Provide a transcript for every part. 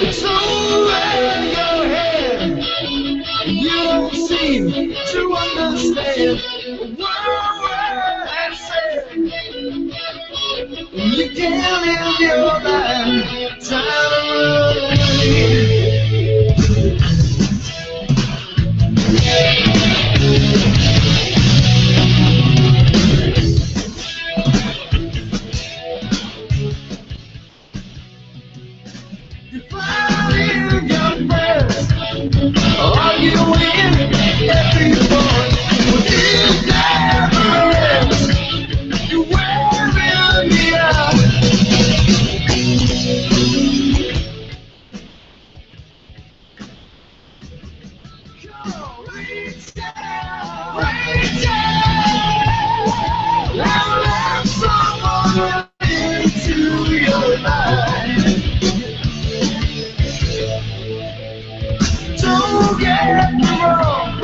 It's over your head. You don't seem to understand what I said. You can't live your life trying to run away. You find your friends arguing every morning. It never ends. You wearing me out. Come on, reach out, and let someone into your life. Don't get me wrong,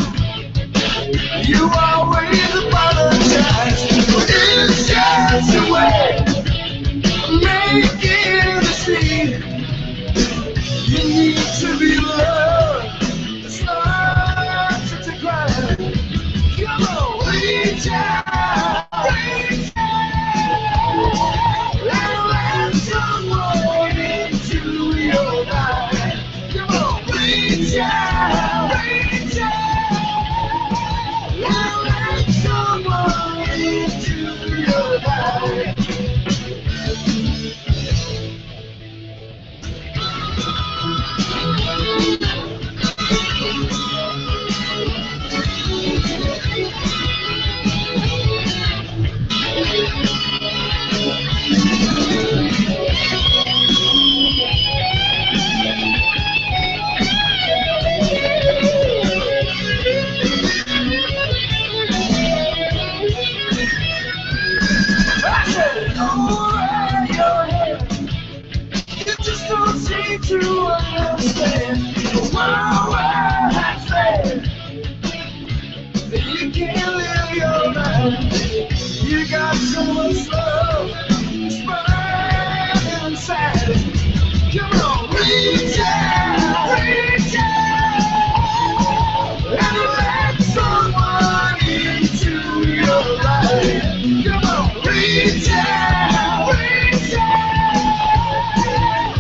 you always apologize, but it's just a way of making a scene. You need to be loved, it's not such a crime. Come on, reach out, and let someone into your life. Come on, reach out, and let someone into your life. I said, over your head. You just don't seem to understand what I said. You can't live your life. You got so much love spread inside. Come on, reach out, and let someone into your life. Come on, reach out,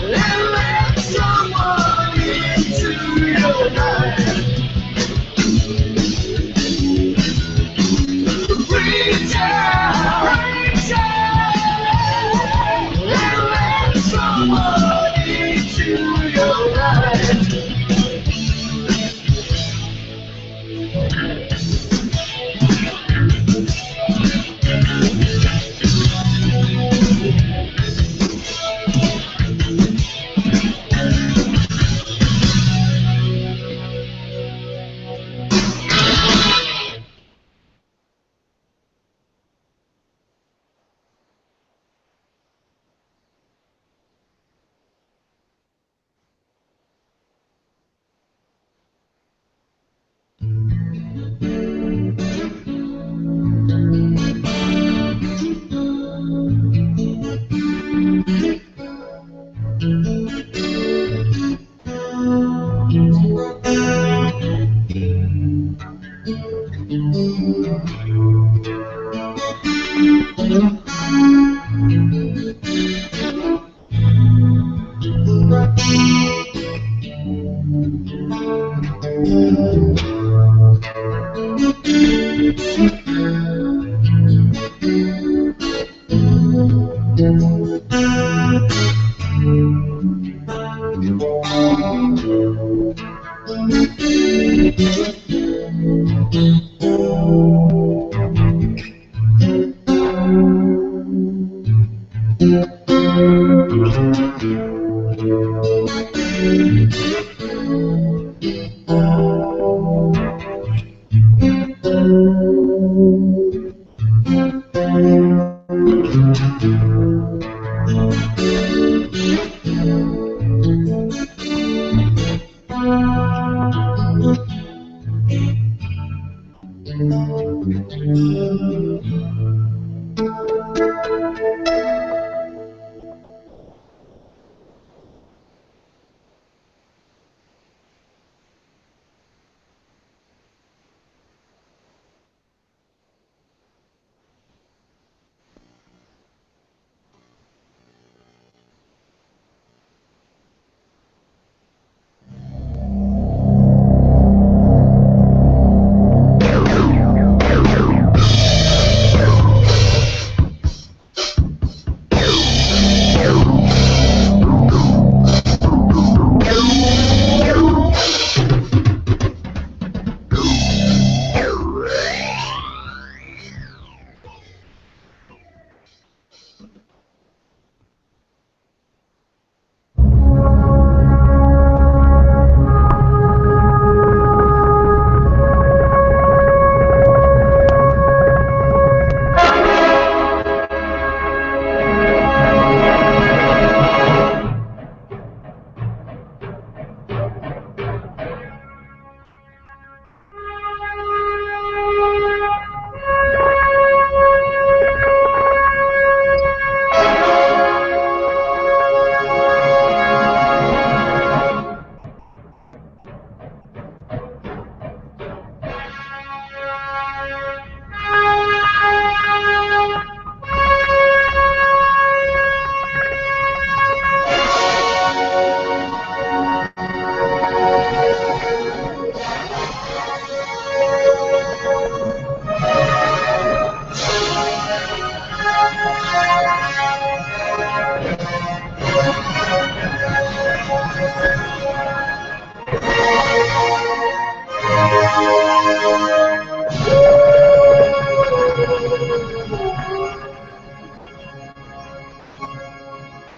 and let someone into your life. Reach out, and let someone into your life.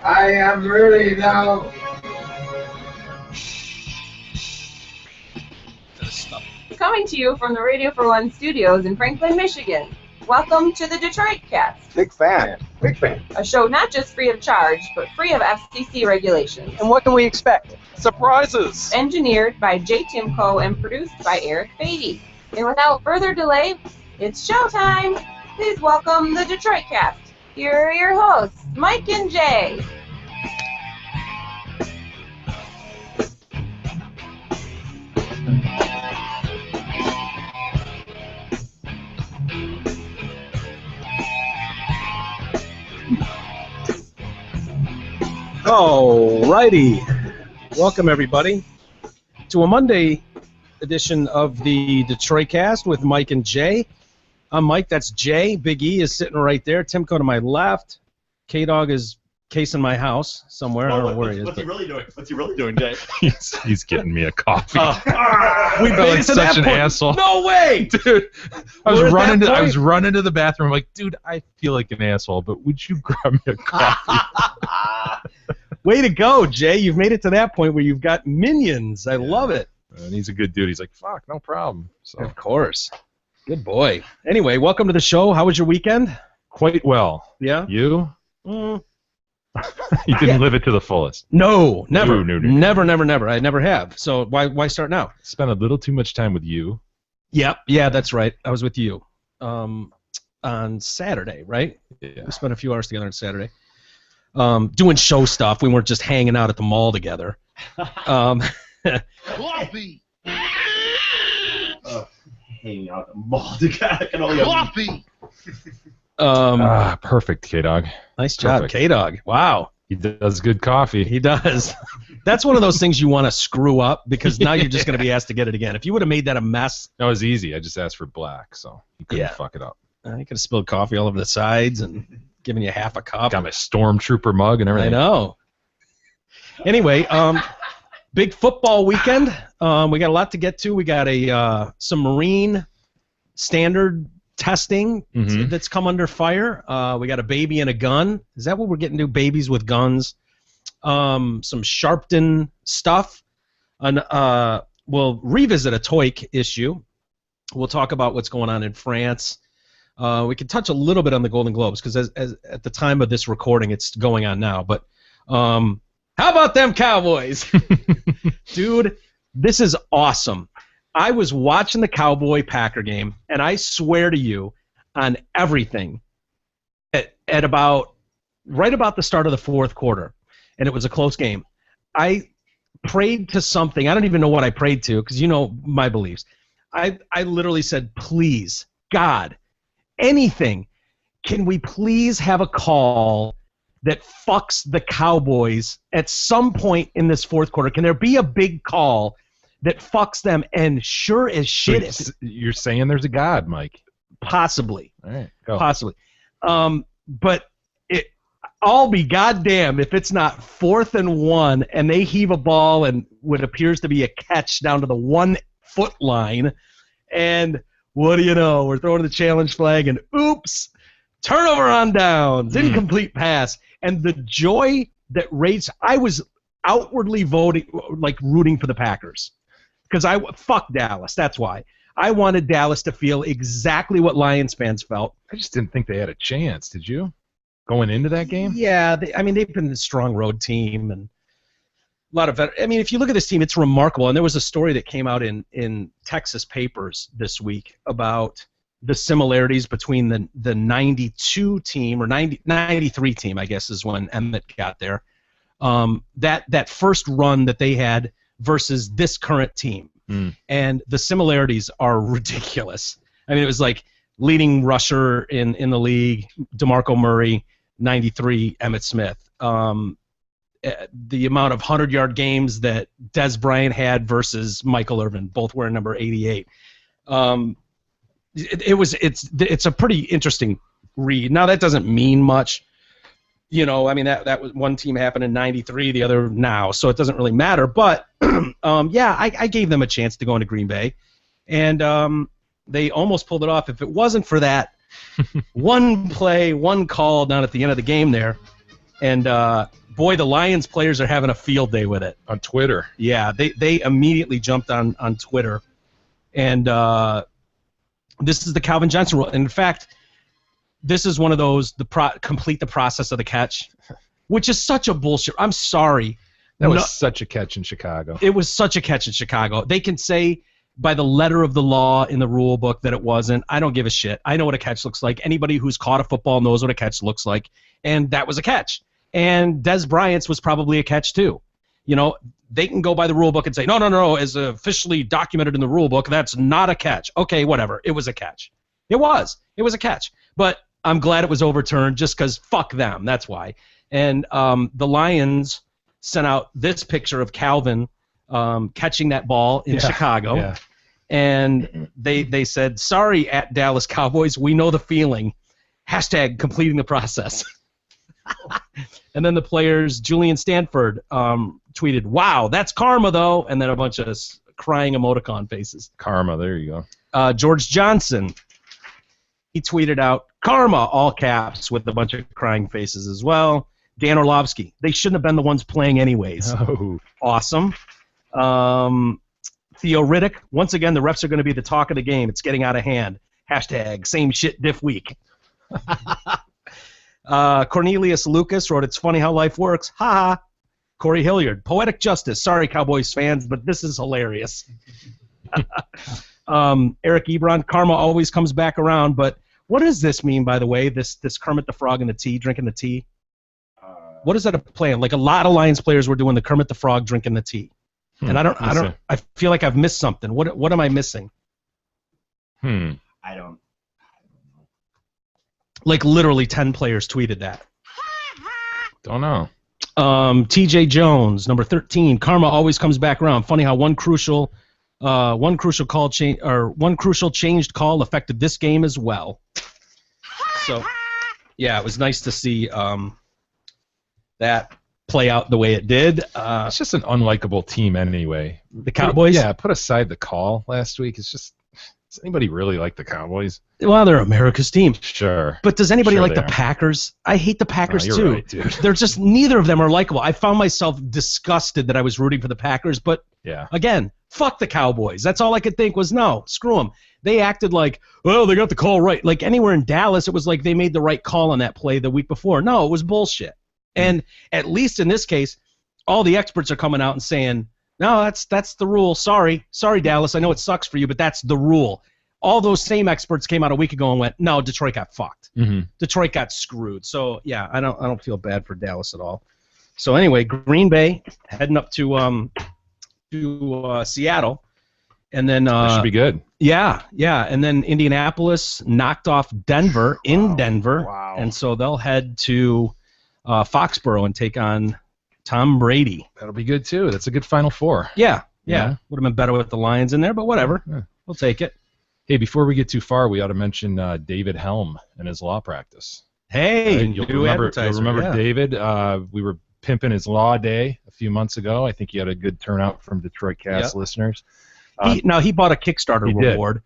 I am ready now. Coming to you from the Radio for One studios in Franklin, Michigan. Welcome to the Detroit Cast. Big fan. Big fan. A show not just free of charge, but free of FCC regulations. And what can we expect? Surprises! Engineered by Jay Timko and produced by Eric Beatty. And without further delay, it's showtime! Please welcome the Detroit Cast. Here are your hosts, Mike and Jay. Alrighty. Welcome, everybody, to a Monday edition of the Detroit Cast with Mike and Jay. I'm Mike, that's Jay. Big E is sitting right there. Timko to my left. K-Dog is casing my house somewhere. I don't know where he is. What's he really doing? What's he really doing, Jay? He's getting me a coffee. We made it to such that an point. asshole. No way! Dude, I We're at that was point? running to the bathroom. I'm like, dude, I feel like an asshole, but would you grab me a coffee? Way to go, Jay. You've made it to that point where you've got minions. I love it. And he's a good dude. He's like, fuck, no problem. So Of course. Good boy. Anyway, welcome to the show. How was your weekend? quite well. Yeah? You? Mm. You didn't live it to the fullest. No, never. No. Never. I never have. So why start now? Spent a little too much time with you. Yep. Yeah, that's right. I was with you on Saturday, right? Yeah. We spent a few hours together on Saturday. Doing show stuff. We weren't just hanging out at the mall together. Coffee. Hanging out at the mall together. I can only Coffee. Perfect, K-Dog. Nice job, Perfect. K-Dog. Wow. He does good coffee. He does. That's one of those things you want to screw up because now you're just going to be asked to get it again. If you would have made that a mess, That was easy. I just asked for black, so you couldn't Yeah. fuck it up. you could have spilled coffee all over the sides and given you half a cup. Got my Stormtrooper mug and I everything. know. Anyway, big football weekend. We got a lot to get to. We got some Marine standard testing Mhm. that's come under fire. We got a baby and a gun. Is that what we're getting to? Babies with guns. Some Sharpton stuff. We'll revisit a TOEIC issue. We'll talk about what's going on in France. We can touch a little bit on the Golden Globes because as at the time of this recording, it's going on now. But how about them Cowboys? Dude, this is awesome. I was watching the Cowboy-Packer game, and I swear to you, on everything, at right about the start of the fourth quarter, and it was a close game, I prayed to something. I don't even know what I prayed to because you know my beliefs. I literally said, please, God, anything, can we please have a call that fucks the Cowboys at some point in this fourth quarter? Can there be a big call that fucks them? And sure as shit, So you're saying there's a God, Mike. possibly. All right, go. Possibly. But I'll be goddamn if it's not 4th and 1 and they heave a ball and what appears to be a catch down to the 1 foot line. And what do you know? We're throwing the challenge flag and oops, turnover on downs, incomplete pass. And the joy that raged, I was outwardly rooting for the Packers. Because fuck Dallas, that's why. I wanted Dallas to feel exactly what Lions fans felt. I just didn't think they had a chance. Did you? Going into that game? Yeah, they've been a strong road team and a lot of if you look at this team, it's remarkable. And there was a story that came out in Texas papers this week about the similarities between the 92 team or 93 team, I guess is when Emmett got there. That first run that they had versus this current team. And the similarities are ridiculous. I mean, it was like leading rusher in the league, DeMarco Murray, 93, Emmitt Smith. The amount of 100-yard games that Des Bryant had versus Michael Irvin, both wearing number 88. It's a pretty interesting read. Now, that doesn't mean much. You know, I mean, that was one team happened in 93, the other now, so it doesn't really matter. But, I gave them a chance to go into Green Bay, and they almost pulled it off. If it wasn't for that one play, one call down at the end of the game there, And boy, the Lions players are having a field day with it. On Twitter. Yeah, they immediately jumped on Twitter, and this is the Calvin Johnson rule. In fact, this is one of those complete the process of the catch, which is such a bullshit. I'm sorry. That was such a catch in Chicago. It was such a catch in Chicago. They can say by the letter of the law in the rule book that it wasn't. I don't give a shit. I know what a catch looks like. Anybody who's caught a football knows what a catch looks like, and that was a catch. And Des Bryant's was probably a catch too. You know, they can go by the rule book and say, no, as officially documented in the rule book, that's not a catch. Okay, whatever. It was a catch. It was a catch. But I'm glad it was overturned just because fuck them. That's why. And the Lions sent out this picture of Calvin catching that ball in Chicago. Yeah. And they said, sorry, at Dallas Cowboys, we know the feeling. # completing the process. And then the players, Julian Stanford, tweeted, wow, that's karma, though. And then a bunch of crying emoticon faces. Karma, there you go. George Johnson, he tweeted out, karma, all caps, with a bunch of crying faces as well. Dan Orlovsky, they shouldn't have been the ones playing anyways. Oh. Awesome. Theo Riddick, once again, the refs are going to be the talk of the game. It's getting out of hand. # same shit diff week. Cornelius Lucas wrote, it's funny how life works. Ha ha. Corey Hilliard, poetic justice. Sorry, Cowboys fans, but this is hilarious. Eric Ebron, karma always comes back around, but what does this mean, by the way, this Kermit the Frog and the tea, drinking the tea? What is that a plan? Like a lot of Lions players were doing the Kermit the Frog drinking the tea. And I feel like I've missed something. What am I missing? I don't. Like literally 10 players tweeted that. Don't know. TJ Jones, number 13. Karma always comes back around. Funny how one crucial changed call affected this game as well. So, yeah, it was nice to see that play out the way it did. It's just an unlikable team anyway. The Cowboys? Yeah, put aside the call last week. It's just, does anybody really like the Cowboys? Well, they're America's team. Sure. But does anybody Sure like they the are. Packers? I hate the Packers you're too. right, dude. They're just, neither of them are likable. I found myself disgusted that I was rooting for the Packers, but Yeah. again, fuck the Cowboys. That's all I could think was, no, screw them. They acted like, well, they got the call right. Like anywhere in Dallas, it was like they made the right call on that play the week before. No, it was bullshit. And at least in this case, all the experts are coming out and saying, no, that's the rule. Sorry, Dallas. I know it sucks for you, but that's the rule. All those same experts came out a week ago and went, no, Detroit got fucked. Mm-hmm. Detroit got screwed. So yeah, I don't feel bad for Dallas at all. So anyway, Green Bay heading up to Seattle, and then That should be good. yeah, and then Indianapolis knocked off Denver in Denver, Wow. and so they'll head to Foxborough and take on Tom Brady. That'll be good too. That's a good Final Four. Yeah. Yeah. Would have been better with the Lions in there, but whatever. Yeah. We'll take it. Hey, before we get too far, we ought to mention David Helm and his law practice. Hey, You'll new remember advertiser, yeah. David. We were pimping his law day a few months ago. I think he had a good turnout from Detroit Cast listeners. He bought a Kickstarter he did. reward,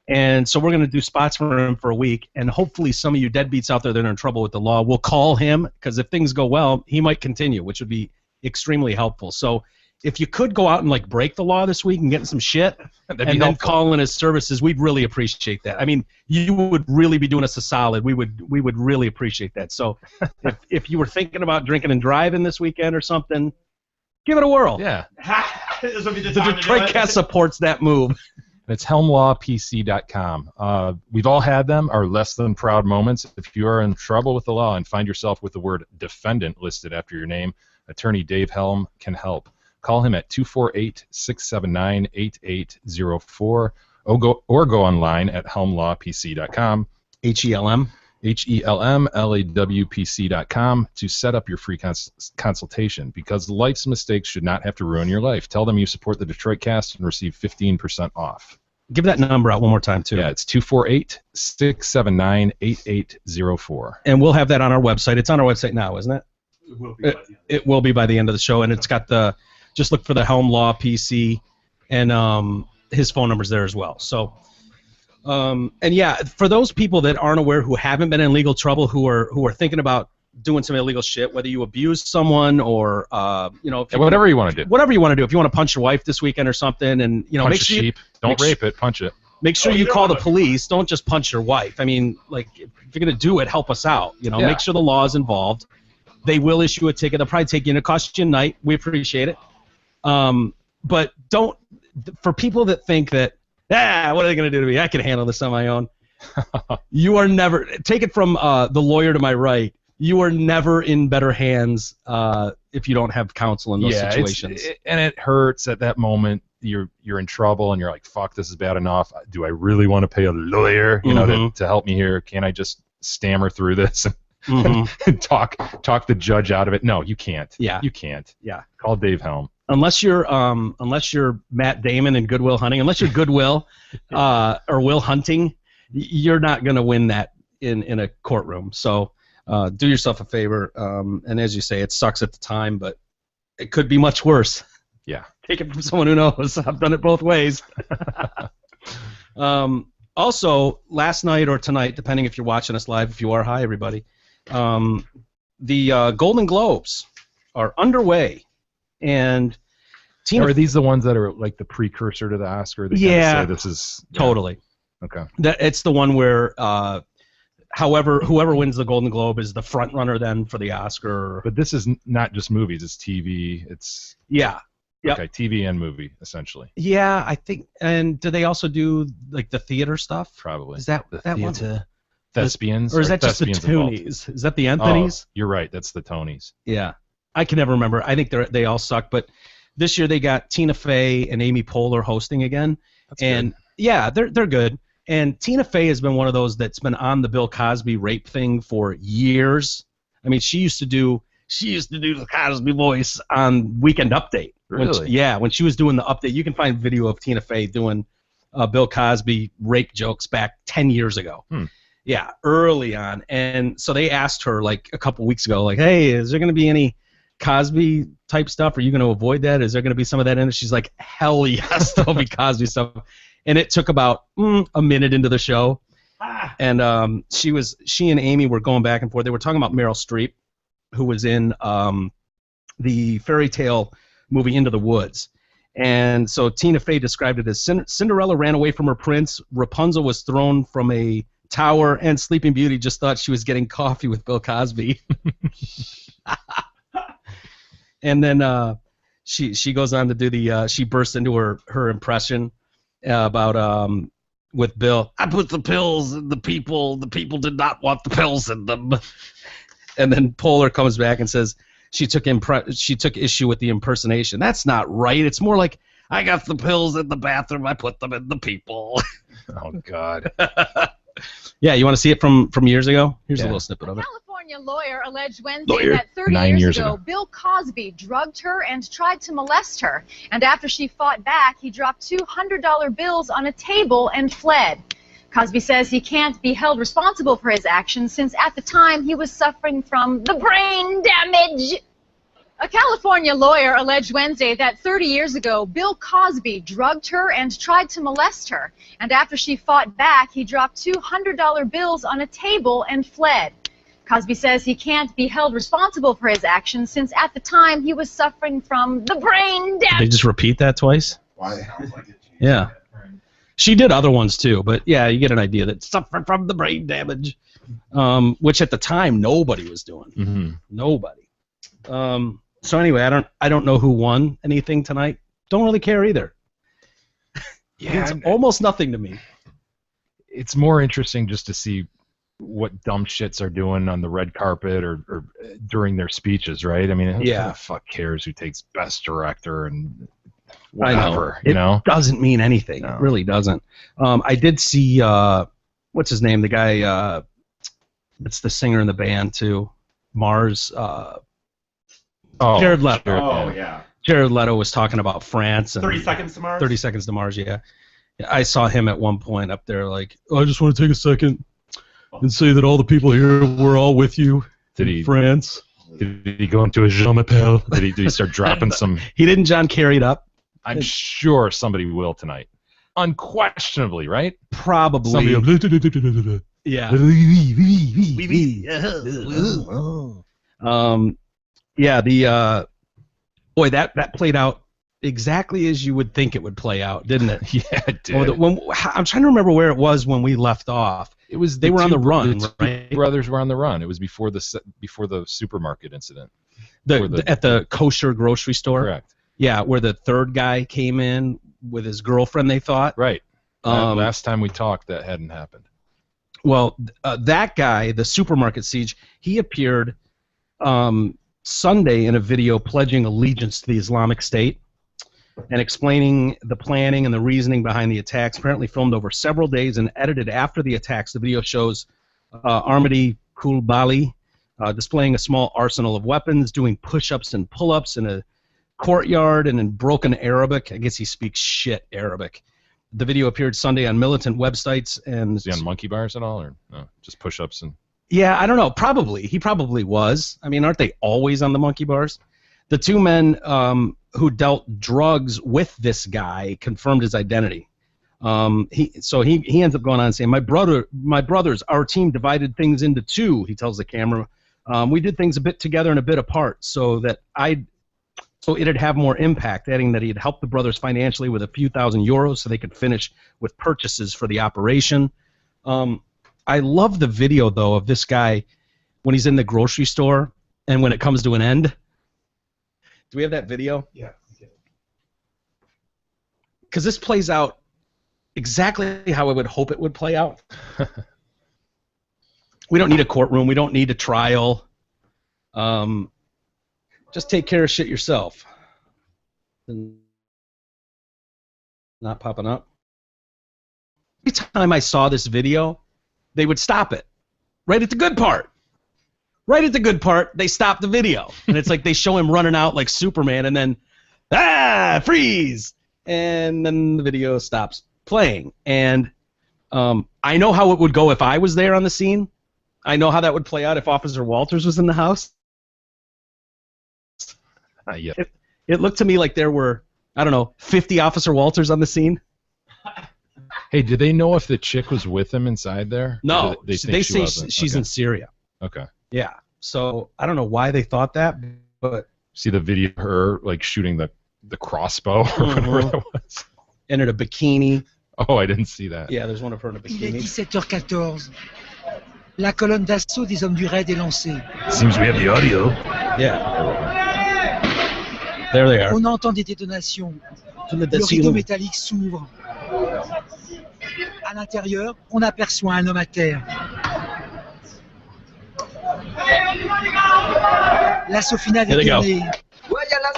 and so we're going to do spots for him for a week, and hopefully some of you deadbeats out there that are in trouble with the law will call him, because if things go well, he might continue, which would be extremely helpful. So if you could go out and like break the law this week and get in some shit, and then helpful. call in his services, we'd really appreciate that. I mean, you would really be doing us a solid. We would really appreciate that. So if you were thinking about drinking and driving this weekend or something, give it a whirl. Yeah. This will be the The time to do Detroit it. Cast supports that move. It's helmlawpc.com. We've all had them, our less than proud moments. If you are in trouble with the law and find yourself with the word defendant listed after your name, attorney Dave Helm can help. Call him at 248-679-8804 or go online at helmlawpc.com. HELM. HELMLAWPC.com to set up your free consultation, because life's mistakes should not have to ruin your life. Tell them you support the Detroit Cast and receive 15% off. Give that number out one more time, too. Yeah, it's 248-679-8804. And we'll have that on our website. It's on our website now, isn't it? It will be by the end. It will be by the end of the show, and it's got just look for the Helm Law PC, and his phone number's there as well. So, and yeah, for those people that aren't aware, who haven't been in legal trouble, who are thinking about doing some illegal shit, whether you abuse someone or if you, whatever you want to do. whatever you want to do. If you want to punch your wife this weekend or something, and Punch make a sure sheep. Don't rape it. Punch it. make sure you call the police. Don't just punch your wife. I mean, like, if you're gonna do it, help us out. Yeah. Make sure the law is involved. They will issue a ticket. They'll probably take you in. It costs you a night. We appreciate it. But don't. For people that think that, what are they gonna do to me? I can handle this on my own. You are never. Take it from the lawyer to my right. You are never in better hands if you don't have counsel in those situations. And it hurts at that moment. You're in trouble, and you're like, "Fuck, this is bad enough. Do I really want to pay a lawyer, to help me here? Can't I just stammer through this and talk the judge out of it?" No, you can't. Yeah. You can't. Yeah. Call Dave Helm. Unless you're Matt Damon in Good Will Hunting, unless you're Goodwill or Will Hunting, you're not gonna win that in a courtroom. So do yourself a favor. And as you say, it sucks at the time, but it could be much worse. Yeah. Take it from someone who knows. I've done it both ways. Also, last night or tonight, depending if you're watching us live, if you are, hi everybody. The Golden Globes are underway, and Tina. Are these the ones that are like the precursor to the Oscar? That Yeah. Kind of say this is Totally. Okay. It's the one where, whoever wins the Golden Globe is the front runner then for the Oscar. But this is not just movies. It's TV. It's Yeah. Yep. okay. TV and movie essentially. Yeah, I think. And do they also do like the theater stuff? Probably. Is that that one? Thespians? Or is that just the thespians involved? Toonies? Is that the Anthonys? Oh, you're right. That's the Tonys. Yeah, I can never remember. I think they all suck. But this year they got Tina Fey and Amy Poehler hosting again, That's and good. yeah, they're good. And Tina Fey has been one of those that's been on the Bill Cosby rape thing for years. I mean, she used to do the Cosby voice on Weekend Update. Really? When she was doing the update, you can find video of Tina Fey doing Bill Cosby rape jokes back 10 years ago. Yeah, early on. And so they asked her like a couple weeks ago, like, hey, is there going to be any Cosby type stuff? Are you going to avoid that? Is there going to be some of that in it? She's like, hell yes, there'll be Cosby stuff. And it took about a minute into the show. And she and Amy were going back and forth. They were talking about Meryl Streep, who was in the fairy tale movie Into the Woods. And so Tina Fey described it as Cinderella ran away from her prince, Rapunzel was thrown from a tower, and Sleeping Beauty just thought she was getting coffee with Bill Cosby. And then she goes on to do she bursts into her impression about with Bill. I put the pills in the people did not want the pills in them. And then Poehler comes back and says she took issue with the impersonation. That's not right. It's more like, I got the pills in the bathroom, I put them in the people. Oh God. Yeah, you want to see it from years ago? Here's a little snippet of it. California lawyer alleged Wednesday that 30 9 years years ago, ago, Bill Cosby drugged her and tried to molest her. And after she fought back, he dropped $200 bills on a table and fled. Cosby says he can't be held responsible for his actions since at the time he was suffering from the brain damage. A California lawyer alleged Wednesday that 30 years ago, Bill Cosby drugged her and tried to molest her. And after she fought back, he dropped $200 bills on a table and fled. Cosby says he can't be held responsible for his actions since at the time he was suffering from the brain Did they damage. just repeat that twice? Why? Yeah. She did other ones too, but yeah, you get an idea that suffering from the brain damage, which at the time nobody was doing. Mm-hmm. Nobody. So anyway, I don't know who won anything tonight. Don't really care either. Yeah, It's almost nothing to me. it's more interesting just to see what dumb shits are doing on the red carpet or during their speeches, right? I mean, who the fuck cares who takes Best Director and whatever, I know. It doesn't mean anything. No. It really doesn't. I did see, what's his name? The guy, it's the singer in the band too. Mars. Jared Leto. Oh, yeah. Jared Leto was talking about France. And 30 Seconds to Mars? 30 Seconds to Mars, yeah. I saw him at one point up there like, I just want to take a second and say that all the people here were all with you in France. Did he go into a Jean Appel? Did he start dropping some? He didn't John Kerry it up. I'm sure somebody will tonight. Unquestionably, right? Probably. Somebody will, Yeah. Yeah, the boy, that played out exactly as you would think it would play out, didn't it? Yeah, it did. I'm trying to remember where it was when we left off. It was They were on the run, The two right? brothers were on the run. It was before the supermarket incident. At the kosher grocery store. Correct. Yeah, where the third guy came in with his girlfriend, they thought. Right. Last time we talked, that hadn't happened. Well, that guy, the supermarket siege, he appeared Sunday in a video pledging allegiance to the Islamic State and explaining the planning and the reasoning behind the attacks, apparently filmed over several days and edited after the attacks. The video shows Armadi Kulbali displaying a small arsenal of weapons, doing push-ups and pull-ups in a courtyard and in broken Arabic. I guess he speaks shit Arabic. The video appeared Sunday on militant websites and... Is he on monkey bars at all, or no, just push-ups and... Yeah, I don't know. Probably. He probably was. I mean, aren't they always on the monkey bars? The two men who dealt drugs with this guy confirmed his identity. He ends up going on and saying, my brothers, our team divided things into two, he tells the camera. We did things a bit together and a bit apart so it'd have more impact, adding that he'd helped the brothers financially with a few €1,000 so they could finish with purchases for the operation. I love the video, though, of this guy when he's in the grocery store and when it comes to an end. Do we have that video? Yeah. Because this plays out exactly how I would hope it would play out. We don't need a courtroom. We don't need a trial. Just take care of shit yourself. Not popping up. Every time I saw this video, they would stop it. Right at the good part. Right at the good part, they stop the video. And it's like they show him running out like Superman and then, freeze! And then the video stops playing. And I know how it would go if I was there on the scene. I know how that would play out if Officer Walters was in the house. Yep. It looked to me like there were, 50 Officer Walters on the scene. Hey, did they know if the chick was with him inside there? No, They they say wasn't? she's Okay. in Syria. Okay. Yeah, so I don't know why they thought that, but See the video of her like shooting the crossbow or whatever that was? in a bikini. Oh, I didn't see that. Yeah, there's one of her in a Il est bikini. 17h14. La colonne d'assaut des hommes du raid est lancée. Seems we have the audio. Yeah. There they are. On entend des détonations. From the Le rideau ceiling. métallique s'ouvre. À l'intérieur, on aperçoit un homme à terre. L'assaut final Here est they go. donné.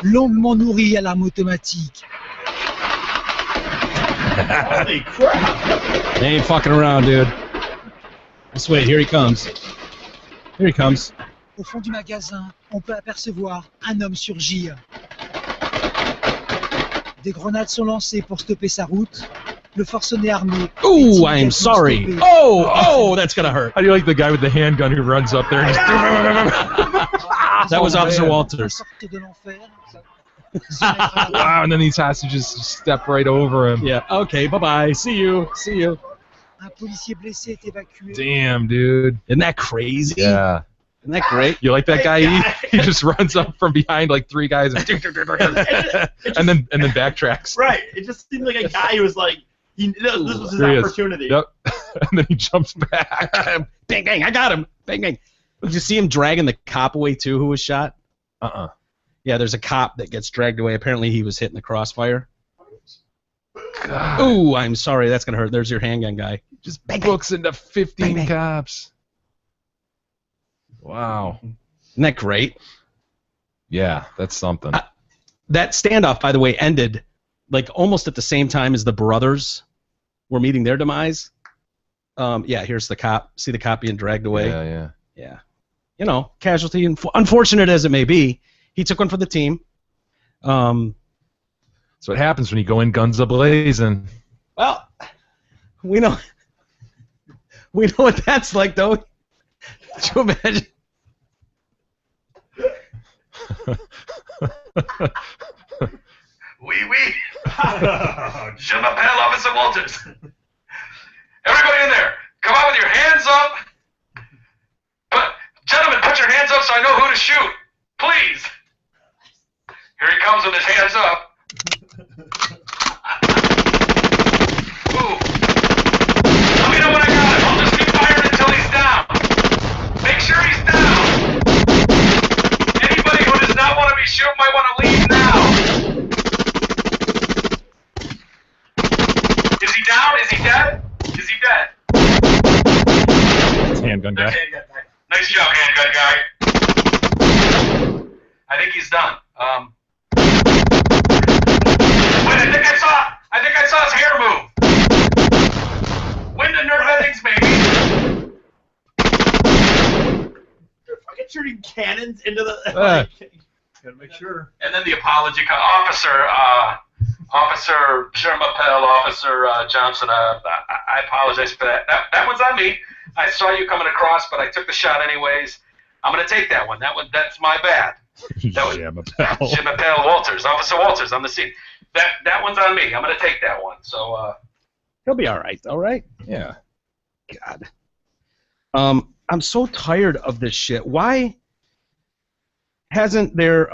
Longuement nourri à l'arme automatique. Holy crap! They ain't fucking around, dude. Just wait, here he comes. Here he comes. Au fond du magasin, on peut apercevoir un homme surgir. Des grenades sont lancées pour stopper sa route. Le forcené armé. est Ooh, immédiatement I'm sorry. stoppé. Oh, that's gonna hurt. How do you like the guy with the handgun who runs up there and just... That was Officer La Walters. sortie de l'enfer. Wow, and then these hostages step right over him. Yeah. Okay. Bye-bye. See you. See you. Un policier blessé est évacué. Damn, dude. Isn't that crazy? Yeah. Isn't that great? You like that guy? He just runs up from behind like three guys and then backtracks. Right. It just seemed like a guy who was like, this was his There he is. opportunity. Yep. And then he jumps back. Bang, bang. I got him. Bang, bang. Did you see him dragging the cop away too? Who was shot? Uh-uh. Yeah, there's a cop that gets dragged away. Apparently, he was hit in the crossfire. God. Ooh, I'm sorry. That's gonna hurt. There's your handgun guy. Just books into 15 Bang, bang. cops. Wow. Isn't that great? Yeah, that's something. That standoff, by the way, ended like almost at the same time as the brothers were meeting their demise. Yeah, here's the cop. See the cop being dragged away. Yeah. Yeah. You know, casualty. Unfortunate as it may be, he took one for the team. That's what happens when you go in guns a-blazing. Well, we know what that's like, though. Could you imagine? Oui, oui. Je m'appelle Officer Walters. Everybody in there, come out with your hands hands up. Gentlemen, put your hands up so I know who to shoot. Please. Here he comes with his hands up. Ooh. Let me know when I got him. I'll just keep firing until he's down. Make sure he's down. Anybody who does not want to be shot might want to leave now. Is he down? Is he dead? Is he dead? Handgun guy. Nice job, handgun guy. I think he's done. Wait, I think I saw his hair move. Wind and nerve endings, maybe. They're fucking shooting cannons into the. Gotta make sure. And then the apology, Officer Shermapel, Officer Johnson. I apologize for that. That one's on me. I saw you coming across, but I took the shot anyways. I'm gonna take that one. That's my bad. Shermapel Walters, Officer Walters on the scene. That one's on me. I'm gonna take that one. So He'll be all right. All right. yeah. God. I'm so tired of this shit. Why hasn't there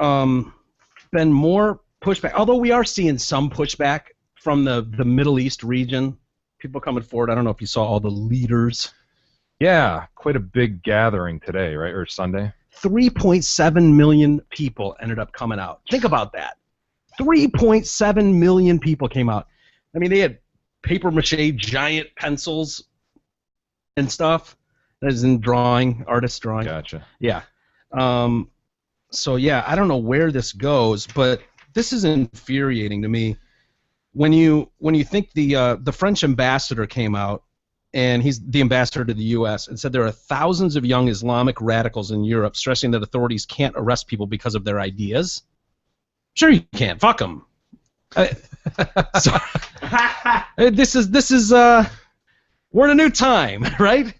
been more pushback? Although we are seeing some pushback from the Middle East region. People coming forward. I don't know if you saw all the leaders. Yeah, quite a big gathering today, right? Or Sunday? 3.7 million people ended up coming out. Think about that. 3.7 million people came out. I mean, they had paper mache giant pencils and stuff. That is in drawing, artist drawing. Gotcha. Yeah. So yeah, I don't know where this goes, but this is infuriating to me. When you think the French ambassador came out, and he's the ambassador to the U.S., and said there are thousands of young Islamic radicals in Europe, stressing that authorities can't arrest people because of their ideas. Sure you can. Fuck them. This is we're in a new time, right?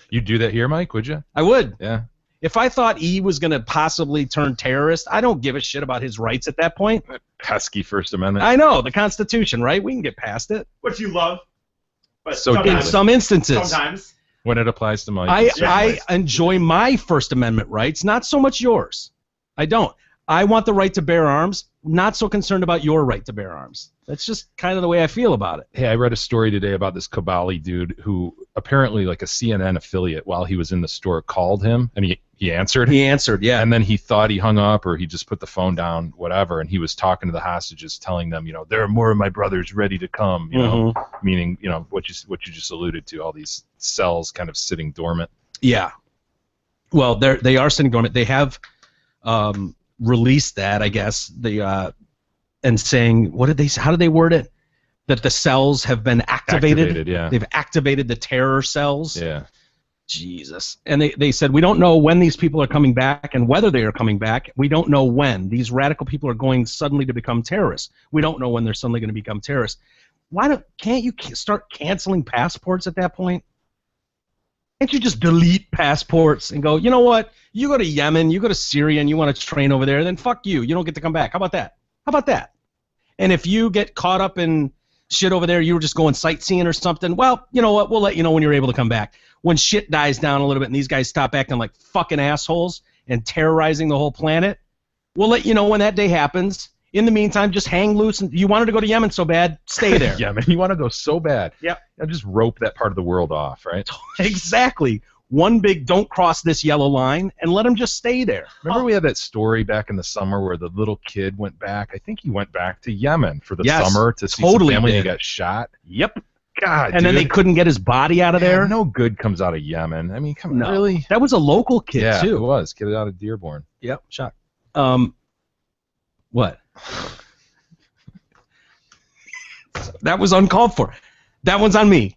You'd do that here, Mike, would you? I would. Yeah. If I thought E was going to possibly turn terrorist, I don't give a shit about his rights at that point. Pesky First Amendment. I know, the Constitution, right? We can get past it. What you love. But So In some instances. Sometimes. When it applies to Mike. I enjoy my First Amendment rights, not so much yours. I don't. I want the right to bear arms, not so concerned about your right to bear arms. That's just kind of the way I feel about it. Hey, I read a story today about this Kabali dude who apparently, like a CNN affiliate, while he was in the store, called him, and he answered. He answered, yeah. And then he thought he hung up, or he just put the phone down, whatever, and he was talking to the hostages, telling them, there are more of my brothers ready to come, meaning, what you just alluded to, all these cells kind of sitting dormant. Yeah. Well, they are sitting dormant. They have released that, I guess, and saying, what did they say? How did they word it? That the cells have been activated. Yeah. They've activated the terror cells. Yeah. Jesus. And they said, we don't know when these people are coming back and whether they are coming back. We don't know when. These radical people are going suddenly to become terrorists. We don't know when they're suddenly going to become terrorists. Can't you start canceling passports at that point? Can't you just delete passports and go, you know what? You go to Yemen, you go to Syria, and you want to train over there, then fuck you. You don't get to come back. How about that? How about that? And if you get caught up in shit over there, you were just going sightseeing or something, well, you know what? We'll let you know when you're able to come back. When shit dies down a little bit and these guys stop acting like fucking assholes and terrorizing the whole planet, we'll let you know when that day happens. In the meantime, just hang loose. And you wanted to go to Yemen so bad, stay there. Yemen, you want to go so bad. Yep. Just rope that part of the world off, right? Exactly. One big don't cross this yellow line and let them just stay there. Remember we had that story back in the summer where the little kid went back? I think he went back to Yemen for the summer to see some family and he got shot. Yep. God, and then they couldn't get his body out of there. No good comes out of Yemen. I mean, come on, really? That was a local kid, yeah, too. it was. Kid out of Dearborn. Yep, shot. What? That was uncalled for. That one's on me.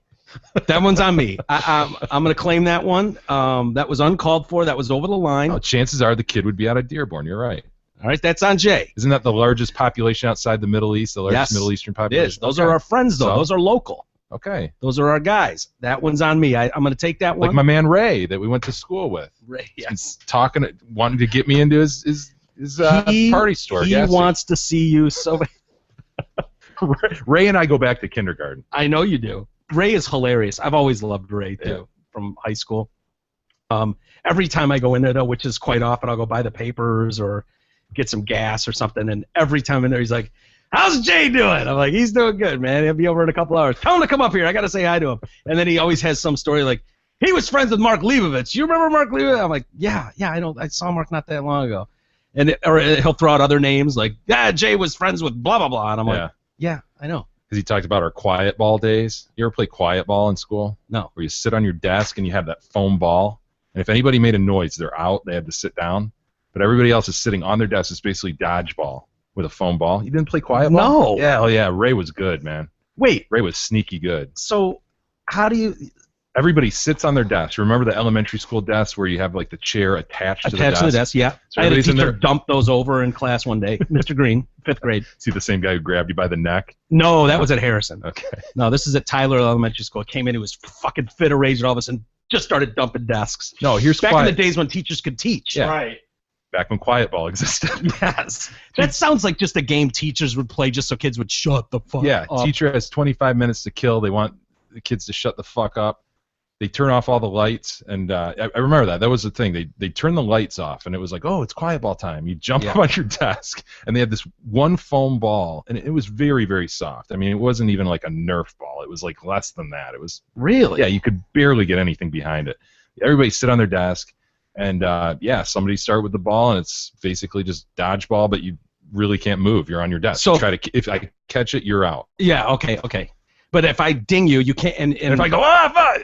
That one's on me. I'm going to claim that one. That was uncalled for. That was over the line. Oh, chances are the kid would be out of Dearborn. You're right. All right, that's on Jay. Isn't that the largest population outside the Middle East, the largest Middle Eastern population? It is. Those are our friends, though. Those are local. Okay. Those are our guys. That one's on me. I'm going to take that one. Like my man Ray that we went to school with. Ray, yes. Wanting to get me into his party store. He wants to see you so Ray and I go back to kindergarten. I know you do. Ray is hilarious. I've always loved Ray, too. from high school. Every time I go in there, though, which is quite often, I'll go buy the papers or get some gas or something, and every time in there, he's like, "How's Jay doing?" I'm like, "He's doing good, man. He'll be over in a couple hours. Tell him to come up here. I got to say hi to him." And then he always has some story like, "He was friends with Mark Leibovitz. You remember Mark Leibovitz?" I'm like, yeah, I know. I saw Mark not that long ago. Or he'll throw out other names like, "Yeah, Jay was friends with blah, blah, blah." And I'm like, yeah, I know. Because he talked about our quiet ball days. You ever play quiet ball in school? No. Where you sit on your desk and you have that foam ball, and if anybody made a noise, they're out. They had to sit down. But everybody else is sitting on their desk. It's basically dodgeball with a foam ball. You didn't play quiet ball? No. Yeah, oh yeah. Ray was good, man. Wait, Ray was sneaky good. so how do you Everybody sits on their desk. Remember the elementary school desk where you have like the chair attached to the desk? attach to the desk? Yeah. So I had a everybody's in teacher there. dump those over in class one day. Mr. Green, 5th grade. See the same guy who grabbed you by the neck? No, that was at Harrison. Okay. No, this is at Tyler Elementary School. Came in, he was fucking fit of rage, and all of a sudden just started dumping desks. No, here's Back quiet. in the days when teachers could teach. Yeah. Right. Back when quiet ball existed. Yes. That sounds like just a game teachers would play just so kids would shut the fuck Yeah, up. teacher has 25 minutes to kill. They want the kids to shut the fuck up. They turn off all the lights, and I remember that. That was the thing. They turned the lights off, and it was like, oh, it's quiet ball time. You jump up on your desk, and they had this one foam ball, and it was very, very soft. I mean, it wasn't even like a Nerf ball. It was like less than that. It was Really? yeah, you could barely get anything behind it. Everybody sit on their desk, and somebody start with the ball, and it's basically just dodgeball, but you really can't move. You're on your desk. So- If I catch it, you're out. Yeah, okay. But if I ding you, you can't. And And if I go, ah, fuck,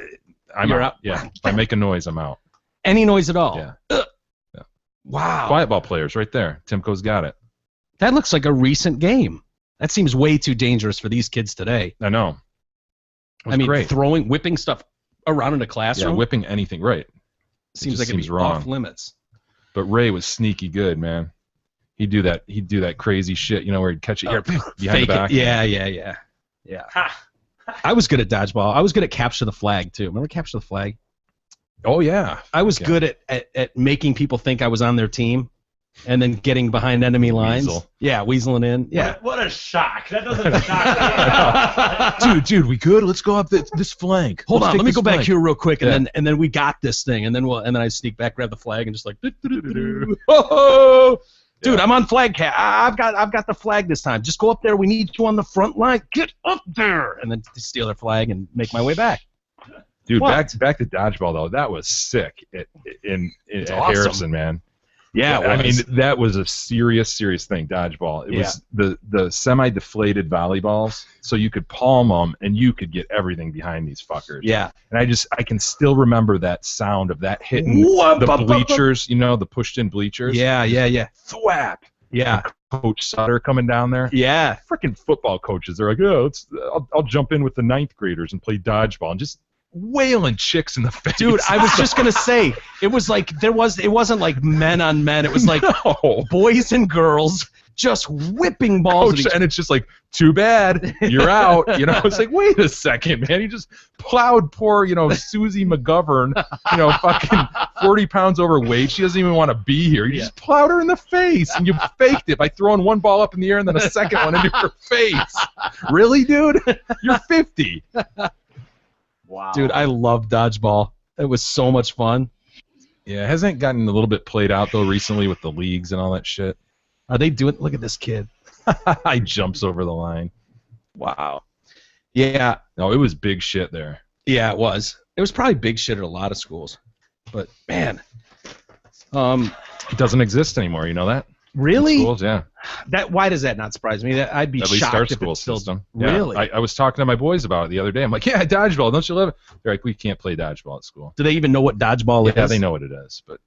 I'm You're out. out. Yeah, if I make a noise, I'm out. any noise at all. Yeah. Ugh. Yeah. Wow. Quiet ball players right there. Timko's got it. That looks like a recent game. That seems way too dangerous for these kids today. I know. It was I mean, great. whipping stuff around in a Yeah, classroom whipping anything, right. seems just like it'd seems be wrong. off limits. But Ray was sneaky good, man. He'd do that crazy shit, where he'd catch it here behind the Fake back. it. Yeah. I was good at dodgeball. I was good at capture the flag too. Remember capture the flag? Oh yeah. I was Yeah. good at making people think I was on their team, and then getting behind enemy lines. Weasel. Yeah, weaseling in. Yeah. What a shock. That doesn't shock me. Dude, we good? Let's go up this flank. Hold Let's on, take let me this go back flank. here real quick, and Yeah. then we got this thing, and then I sneak back, grab the flag, and just like, oh, dude, Yeah. I'm on flag cat. I've got the flag this time. Just go up there. We need you on the front line. Get up there, and then steal their flag and make my way back. Dude, What? back to dodgeball though. That was sick at awesome. Harrison, man. Yeah, I mean that was a serious thing. Dodgeball. It was the semi-deflated volleyballs, so you could palm them and you could get everything behind these fuckers. yeah. And I can still remember that sound of that hitting Whoop, the up, up, up. bleachers. The pushed-in bleachers. Yeah. Thwap. Yeah. Coach Sutter coming down there. Yeah. Freaking football coaches. They're like, I'll jump in with the 9th graders and play dodgeball and just wailing chicks in the face. Dude, I was just gonna say, it was like it wasn't like men on men. It was like no. boys and girls just whipping balls at Coach, each and it's just like, too bad, you're out. It's like, wait a second, man. He just plowed poor, Susie McGovern, fucking 40 pounds overweight. She doesn't even want to be here. You just plowed her in the face, and you faked it by throwing one ball up in the air and then a second one into her face. Really, dude? You're 50. Wow. Dude, I love dodgeball. It was so much fun. Yeah, hasn't it gotten a little bit played out, though, recently with the leagues and all that shit? Are they doing? Look at this kid. He jumps over the line. Wow. Yeah. No, it was big shit there. Yeah, it was. It was probably big shit at a lot of schools. But man, It doesn't exist anymore, you know that? really? In schools, yeah. Why does that not surprise me? I'd be At least our shocked if school it's still system. Yeah. really. I was talking to my boys about it the other day. I'm like, yeah, dodgeball. Don't you love it? They're like, we can't play dodgeball at school. Do they even know what dodgeball is? Yeah, they know what it is, but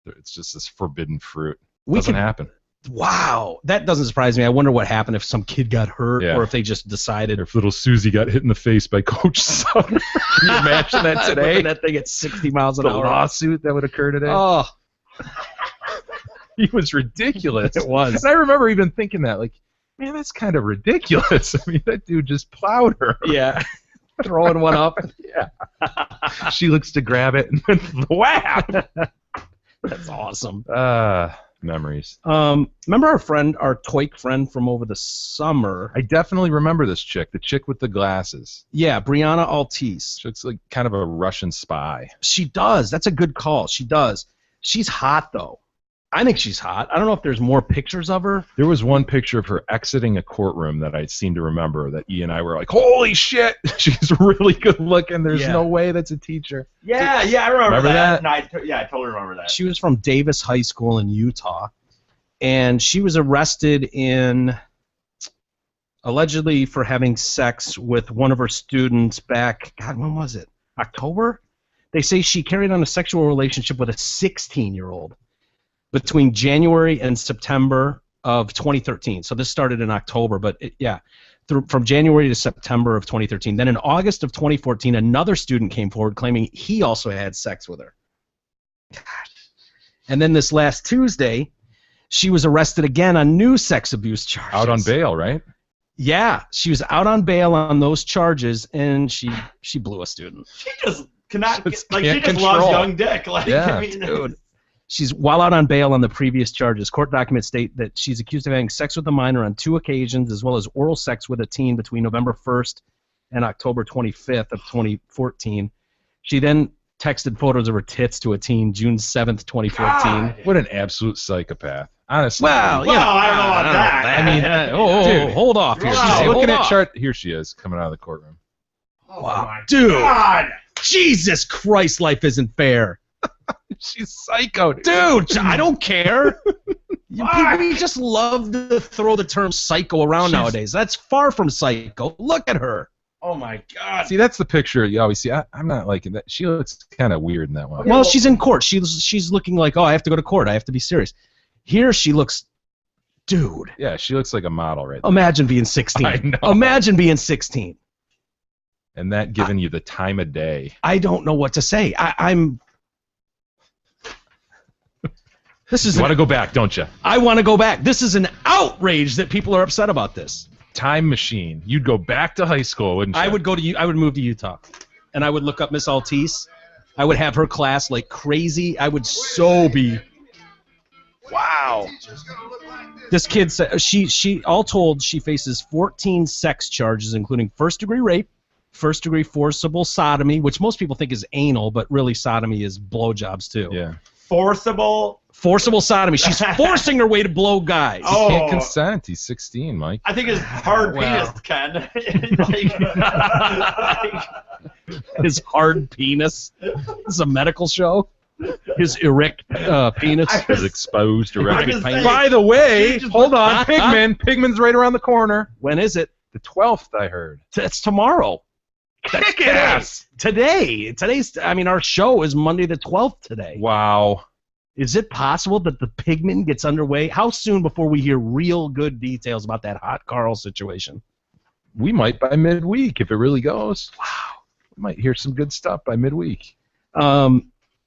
it's just this forbidden fruit. We Doesn't could- happen. Wow, that doesn't surprise me. I wonder what happened if some kid got hurt, Yeah. or if they just decided. If little Susie got hit in the face by Coach Sutter. Can you imagine that today? Whipping that thing at 60 miles an The hour. lawsuit that would occur today. Oh, He was ridiculous. it was. And I remember even thinking that, like, man, that's kind of ridiculous. I mean, that dude just plowed her. Yeah, throwing one up. Yeah. She looks to grab it and then whap. That's awesome. Memories. Remember our toy friend from over the summer? I definitely remember this chick, the chick with the glasses. Yeah, Brianna Altice. She looks like kind of a Russian spy. She does. That's a good call. She does. She's hot, though. I think she's hot. I don't know if there's more pictures of her. There was one picture of her exiting a courtroom that I seem to remember that E and I were like, holy shit, she's really good looking. There's no way that's a teacher. Yeah, I remember that. No, I totally remember that. She was from Davis High School in Utah, and she was arrested allegedly for having sex with one of her students back, God, when was it? October? They say she carried on a sexual relationship with a 16-year-old. Between January and September of 2013. So this started in October, but from January to September of 2013. Then in August of 2014, another student came forward claiming he also had sex with her. Gosh. And then this last Tuesday, she was arrested again on new sex abuse charges. Out on bail, right? Yeah, she was out on bail on those charges, and she blew a student. She just cannot, Just she can't just control. loves young dick. Like, Yeah, I mean, Dude. She's while out on bail on the previous charges. Court documents state that she's accused of having sex with a minor on 2 occasions, as well as oral sex with a teen between November 1st and October 25th of 2014. She then texted photos of her tits to a teen June 7th, 2014. God. What an absolute psychopath. Honestly. Well, Well, I don't know about that. I mean, Dude. hold off here. Wow. She's Hold looking at off. chart. Here she is, coming out of the courtroom. Oh Wow. my Dude. God. Jesus Christ, life isn't fair. She's psycho, Dude, I don't care. People just love to throw the term psycho around nowadays. That's far from psycho. Look at her. Oh my God. See, that's the picture you always see. I'm not liking that. She looks kind of weird in that one. Well, she's in court. She's looking like, oh, I have to go to court. I have to be serious. Here she looks, dude. Yeah, she looks like a model right there. Imagine being 16. I know. Imagine being 16. And that giving you the time of day. I don't know what to say. I'm. This is. You want to go back, don't you? I want to go back. This is an outrage that people are upset about this. Time machine. You'd go back to high school, wouldn't you? I would move to Utah, and I would look up Miss Altice. I would have her class like crazy. I would so be. Wow. This kid said she all told she faces 14 sex charges, including first-degree rape, first-degree forcible sodomy, which most people think is anal, but really sodomy is blowjobs too. Yeah. Forcible sodomy. She's forcing her way to blow guys. He Oh. can't consent. He's 16, Mike. I think his hard Wow. penis can. His hard penis. This is a medical show. His erect penis. Is exposed I directly. was saying- By the way, She just hold went- on, Pigman. Pigman's right around the corner. When is it? The 12th, I heard. It's tomorrow. Kick ass! Today. Our show is Monday the 12th today. Wow. Is it possible that the Pigman gets underway? How soon before we hear real good details about that hot Carl situation? We might by midweek if it really goes. Wow. We might hear some good stuff by midweek.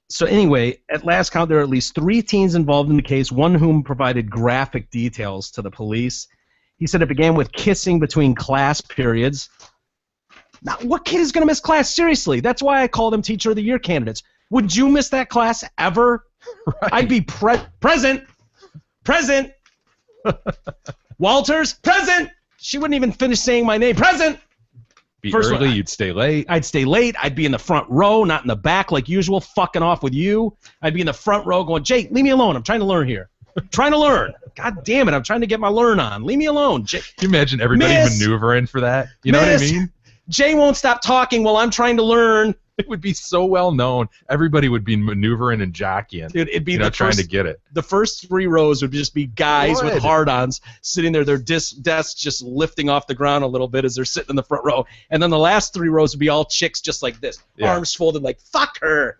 So anyway, at last count, there are at least 3 teens involved in the case, one whom provided graphic details to the police. He said it began with kissing between class periods. Now, what kid is going to miss class? Seriously, that's why I call them Teacher of the Year candidates. Would you miss that class ever? Right. I'd be present. Walters, present. She wouldn't even finish saying my name. Present. Be First early, one- you'd stay late. I'd stay late. I'd be in the front row, not in the back like usual, fucking off with you. I'd be in the front row going, Jake, leave me alone. I'm trying to learn here. Trying to learn. God damn it. I'm trying to get my learn on. Leave me alone. Jake. Can you imagine everybody Miss! maneuvering for that? You know what I Miss! mean? Jay won't stop talking while I'm trying to learn. It would be so well known. Everybody would be maneuvering and jockeying. Dude, it'd be Trying to get it. the first 3 rows would just be guys with Would. hard-ons sitting there, their desks just lifting off the ground a little bit as they're sitting in the front row. And then the last 3 rows would be all chicks just like this, Yeah. arms folded like, fuck her.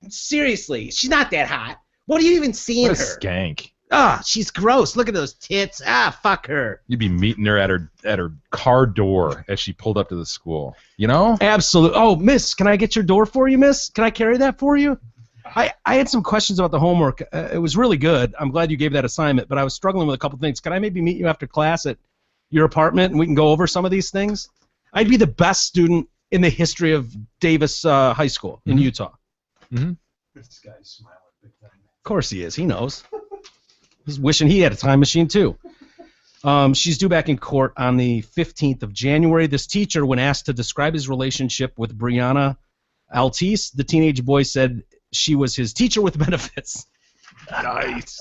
Seriously, she's not that hot. What are you even seeing What a her? skank. Ah, she's gross. Look at those tits. Ah, fuck her. You'd be meeting her at her car door as she pulled up to the school. You know? Absolutely. Oh, miss, can I get your door for you, miss? Can I carry that for you? I had some questions about the homework. It was really good. I'm glad you gave that assignment, but I was struggling with a couple things. Can I maybe meet you after class at your apartment and we can go over some of these things? I'd be the best student in the history of Davis High School in Utah. Mhm. This guy's smiling big time. Of course he is. He knows. He's wishing he had a time machine too. She's due back in court on the 15th of January. This teacher, when asked to describe his relationship with Brianna Altice, the teenage boy said she was his teacher with benefits. Nice.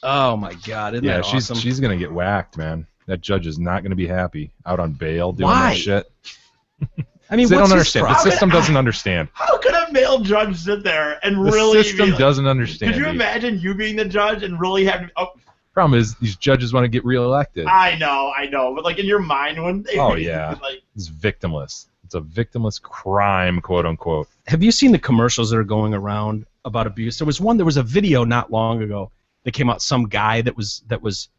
Oh my God! Isn't that awesome? she's gonna get whacked, man. That judge is not gonna be happy out on bail doing Why? that shit. I mean, They what's don't his understand. The problem? system doesn't understand. How could a male judge sit there and The really system be like, doesn't understand. Could you dude. imagine you being the judge and really having? Oh, Problem is, these judges want to get reelected. I know, but like in your mind, wouldn't they? Oh, be yeah. Like, It's victimless. It's a victimless crime, quote unquote. Have you seen the commercials that are going around about abuse? There was a video not long ago that came out. Some guy that was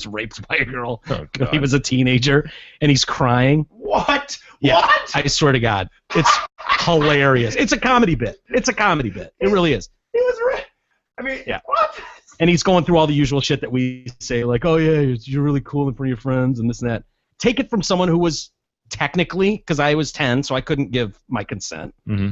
raped by a girl. Oh, when he God. was a teenager, and he's crying. what? Yeah, What? I swear to God, it's hilarious. It's a comedy bit. It really is. He was. I mean, Yeah. what? And he's going through all the usual shit that we say, like, oh yeah, you're really cool in front of your friends and this and that. Take it from someone who was technically, because I was 10, so I couldn't give my consent. Mm-hmm.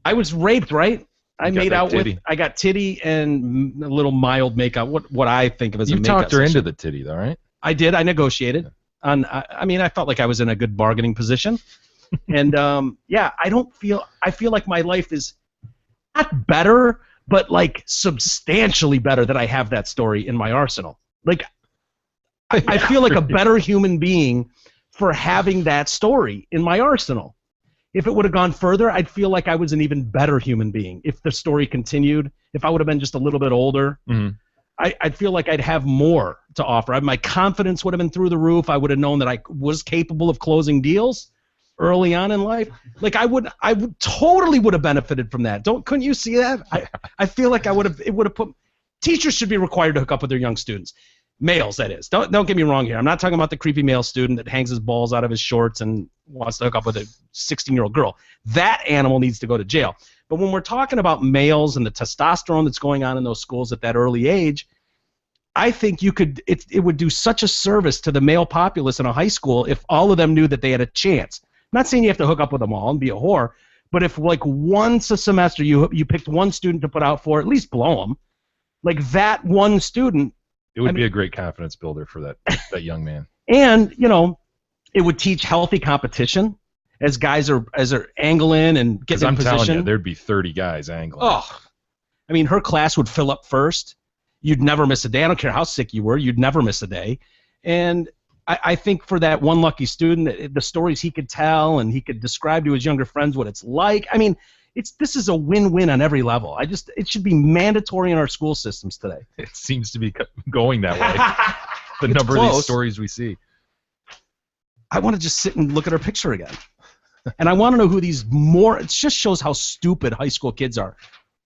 I was raped, right? I You got made that out titty. with. I got titty and a little mild makeup. What I think of as a You makeup talked her session. into the titty, though, right? I did. I negotiated. I mean, I felt like I was in a good bargaining position. And yeah, I feel like my life is not better, but like substantially better that I have that story in my arsenal. Like, I feel like a better human being for having that story in my arsenal. If it would have gone further, I'd feel like I was an even better human being. If the story continued, if I would have been just a little bit older, Mm-hmm. I'd feel like I'd have more to offer. My confidence would have been through the roof. I would have known that I was capable of closing deals early on in life. Like I would totally would have benefited from that. Couldn't you see that? I feel like it would have put. Teachers should be required to hook up with their young students, males that is. Don't get me wrong here. I'm not talking about the creepy male student that hangs his balls out of his shorts and wants to hook up with a 16-year-old girl. That animal needs to go to jail. But when we're talking about males and the testosterone that's going on in those schools at that early age, I think it would do such a service to the male populace in a high school if all of them knew that they had a chance. I'm not saying you have to hook up with them all and be a whore, but if like once a semester you picked one student to put out for, at least blow them. Like that one student. It would be a great confidence builder for that young man. And, it would teach healthy competition as guys are angling and Because getting in I'm position. telling you, there'd be 30 guys angling. Oh, I mean, her class would fill up first. You'd never miss a day. I don't care how sick you were. You'd never miss a day. And I think for that one lucky student, the stories he could tell and he could describe to his younger friends what it's like. I mean, this is a win-win on every level. It should be mandatory in our school systems today. It seems to be going that way. The It's number of close. these stories we see. I want to just sit and look at her picture again. And I want to know who these it just shows how stupid high school kids are.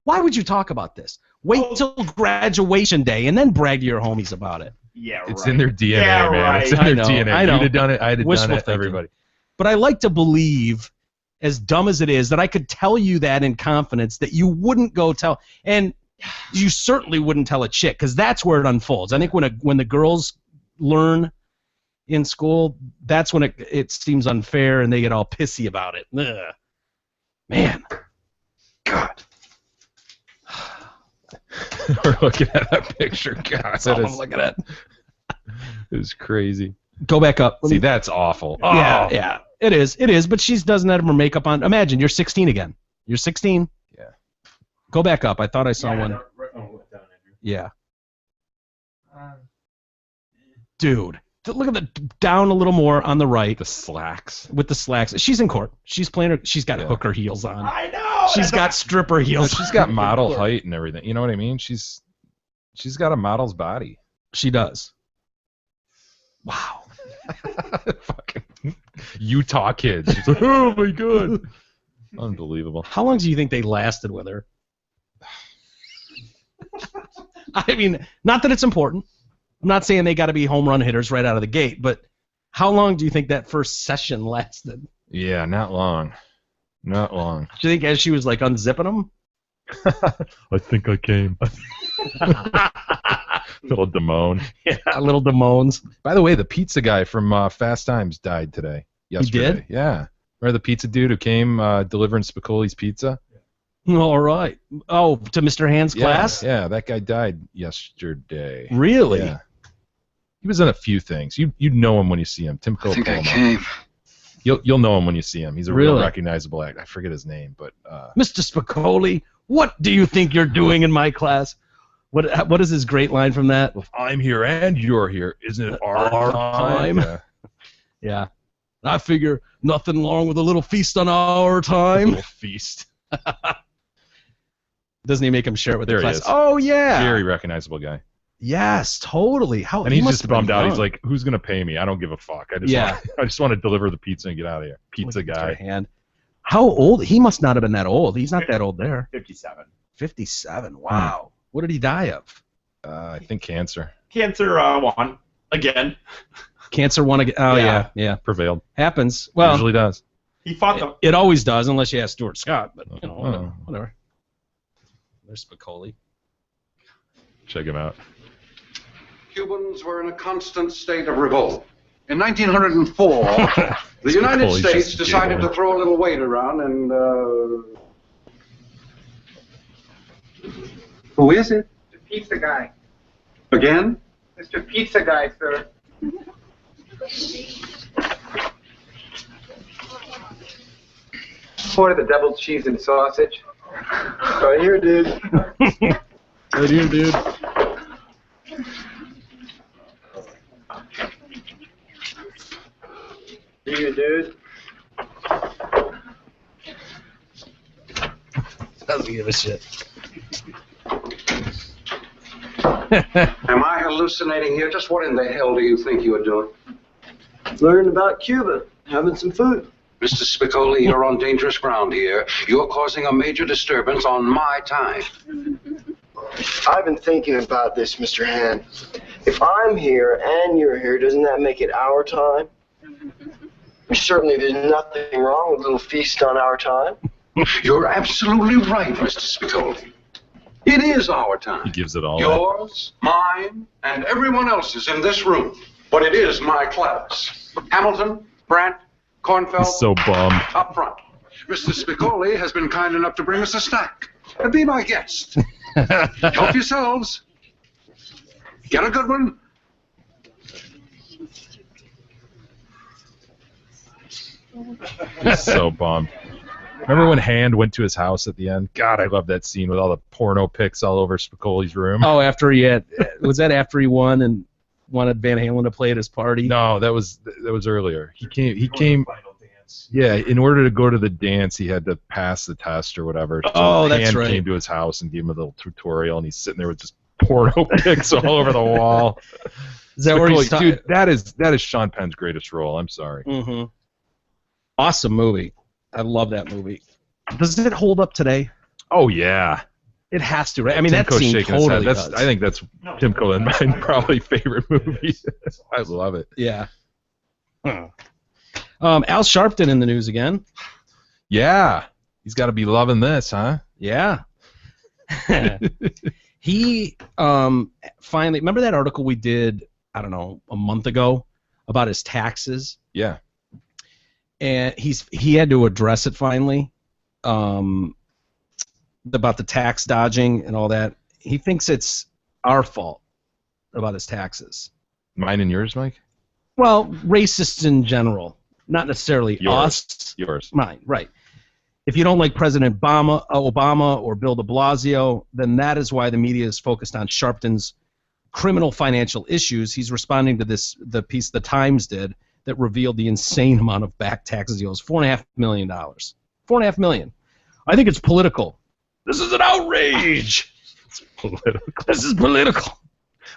Why would you talk about this? Wait till graduation day and then brag to your homies about it. Yeah, It's right. in their DNA, Yeah, man. right. It's in I their know, DNA. I know. You'd have done it. I'd have Wishful done it. thinking. Everybody. But I like to believe, as dumb as it is, that I could tell you that in confidence that you wouldn't go tell. And you certainly wouldn't tell a chick, because that's where it unfolds. I think when the girls learn in school, that's when it seems unfair and they get all pissy about it. Ugh. Man. God. We're looking at that picture. God, That's all I'm looking at. It was crazy. Go back up. See, that's awful. Oh, Yeah, it is. But she doesn't have her makeup on. Imagine, you're 16 again. You're 16? Yeah. Go back up. I thought I saw one. Down, Andrew. Yeah. Dude. Look at the down a little more on the right the slacks. with the slacks. She's in court. She's playing she's got hooker heels on. I know. She's got stripper heels. She's got model height and everything. You know what I mean? She's got a model's body. She does. Wow. Fucking Utah kids. She's like, oh my god. Unbelievable. How long do you think they lasted with her? I mean, not that it's important. I'm not saying they got to be home run hitters right out of the gate, but how long do you think that first session lasted? Yeah, not long. Not long. Do you think as she was like unzipping them? I think I came. Little Damone. Yeah, little Damones. By the way, the pizza guy from Fast Times died today. Yesterday. did? Yeah. Remember the pizza dude who came delivering Spicoli's pizza? All right. Oh, to Mr. Hand's class? Yeah, that guy died yesterday. Really? Yeah. He was in a few things. You'd know him when you see him. Tim Cole. I think I came. You'll know him when you see him. He's a Really? real recognizable actor. I forget his name, but Mr. Spicoli, what do you think you're doing in my class? What is his great line from that? if I'm here and you're here, isn't it our time? time? Yeah. I figure nothing wrong with a little feast on our A time. little feast. Doesn't he make him share it with There the he class? is. Oh, yeah. Very recognizable guy. Yes, totally. How And he he's must just have been bummed out. young. He's like, "Who's gonna pay me? I don't give a fuck. I just want to deliver the pizza and get out of here." Pizza Look at Mr. guy. Hand. How old? He must not have been that old. He's not that old there. 57. 57. Wow. What did he die of? I think cancer Cancer won again. Cancer one again. Oh, Yeah. yeah. prevailed. Happens. Well, Usually does. He fought the. it always does, unless you ask Stuart Scott. But, you know, Oh. whatever. There's Spicoli. Check him out. Cubans were in a constant state of revolt. In 1904, the United Spicoli's States just decided giggling. to throw a little weight around and, Who is it? The pizza guy. Again? Mr. Pizza Guy, sir. Order the double cheese and sausage. Right here, dude. Right here, dude. Here, dude. Doesn't give a shit. Am I hallucinating here? Just what in the hell do you think you are doing? Learning about Cuba. Having some food. Mr. Spicoli, you're on dangerous ground here. You're causing a major disturbance on my time. I've been thinking about this, Mr. Hand. If I'm here and you're here, doesn't that make it our time? Certainly there's nothing wrong with a little feast on our time. You're absolutely right, Mr. Spicoli. It is our time. He gives it all. Yours, mine, and everyone else's in this room. But it is my class. Hamilton, Brandt, Kornfeld, He's so bummed. up front. Mr. Spicoli has been kind enough to bring us a snack. Be my guest. Help yourselves. Get a good one. He's so bummed. Remember when Hand went to his house at the end? God, I love that scene with all the porno pics all over Spicoli's room. Oh, after he had, was that after he won and wanted Van Halen to play at his party? No, that was earlier. He came. Yeah, in order to go to the dance, he had to pass the test or whatever. So Oh, that's Hand right. came to his house and gave him a little tutorial, and he's sitting there with just porno pics all over the wall. Is that where he's Dude, that is Sean Penn's greatest role. I'm sorry. Mm-hmm. Awesome movie. I love that movie. Does it hold up today? Oh yeah. It has to, right? I mean, that Timko's scene shaking his totally head. does. I think that's Timko and mine probably favorite movie. I love it. Yeah. Huh. Al Sharpton in the news again. Yeah, he's got to be loving this, huh? Yeah. He finally, remember that article we did, I don't know, a month ago about his taxes? Yeah. And he had to address it finally, about the tax dodging and all that. He thinks it's our fault about his taxes. Mine and yours, Mike? Well, racists in general, not necessarily us. Yours. Mine, right. If you don't like President Obama or Bill de Blasio, then that is why the media is focused on Sharpton's criminal financial issues. He's responding to the piece the Times did that revealed the insane amount of back tax deals, $4.5 million. $4.5 million. I think it's political. This is an outrage. It's political. This is political.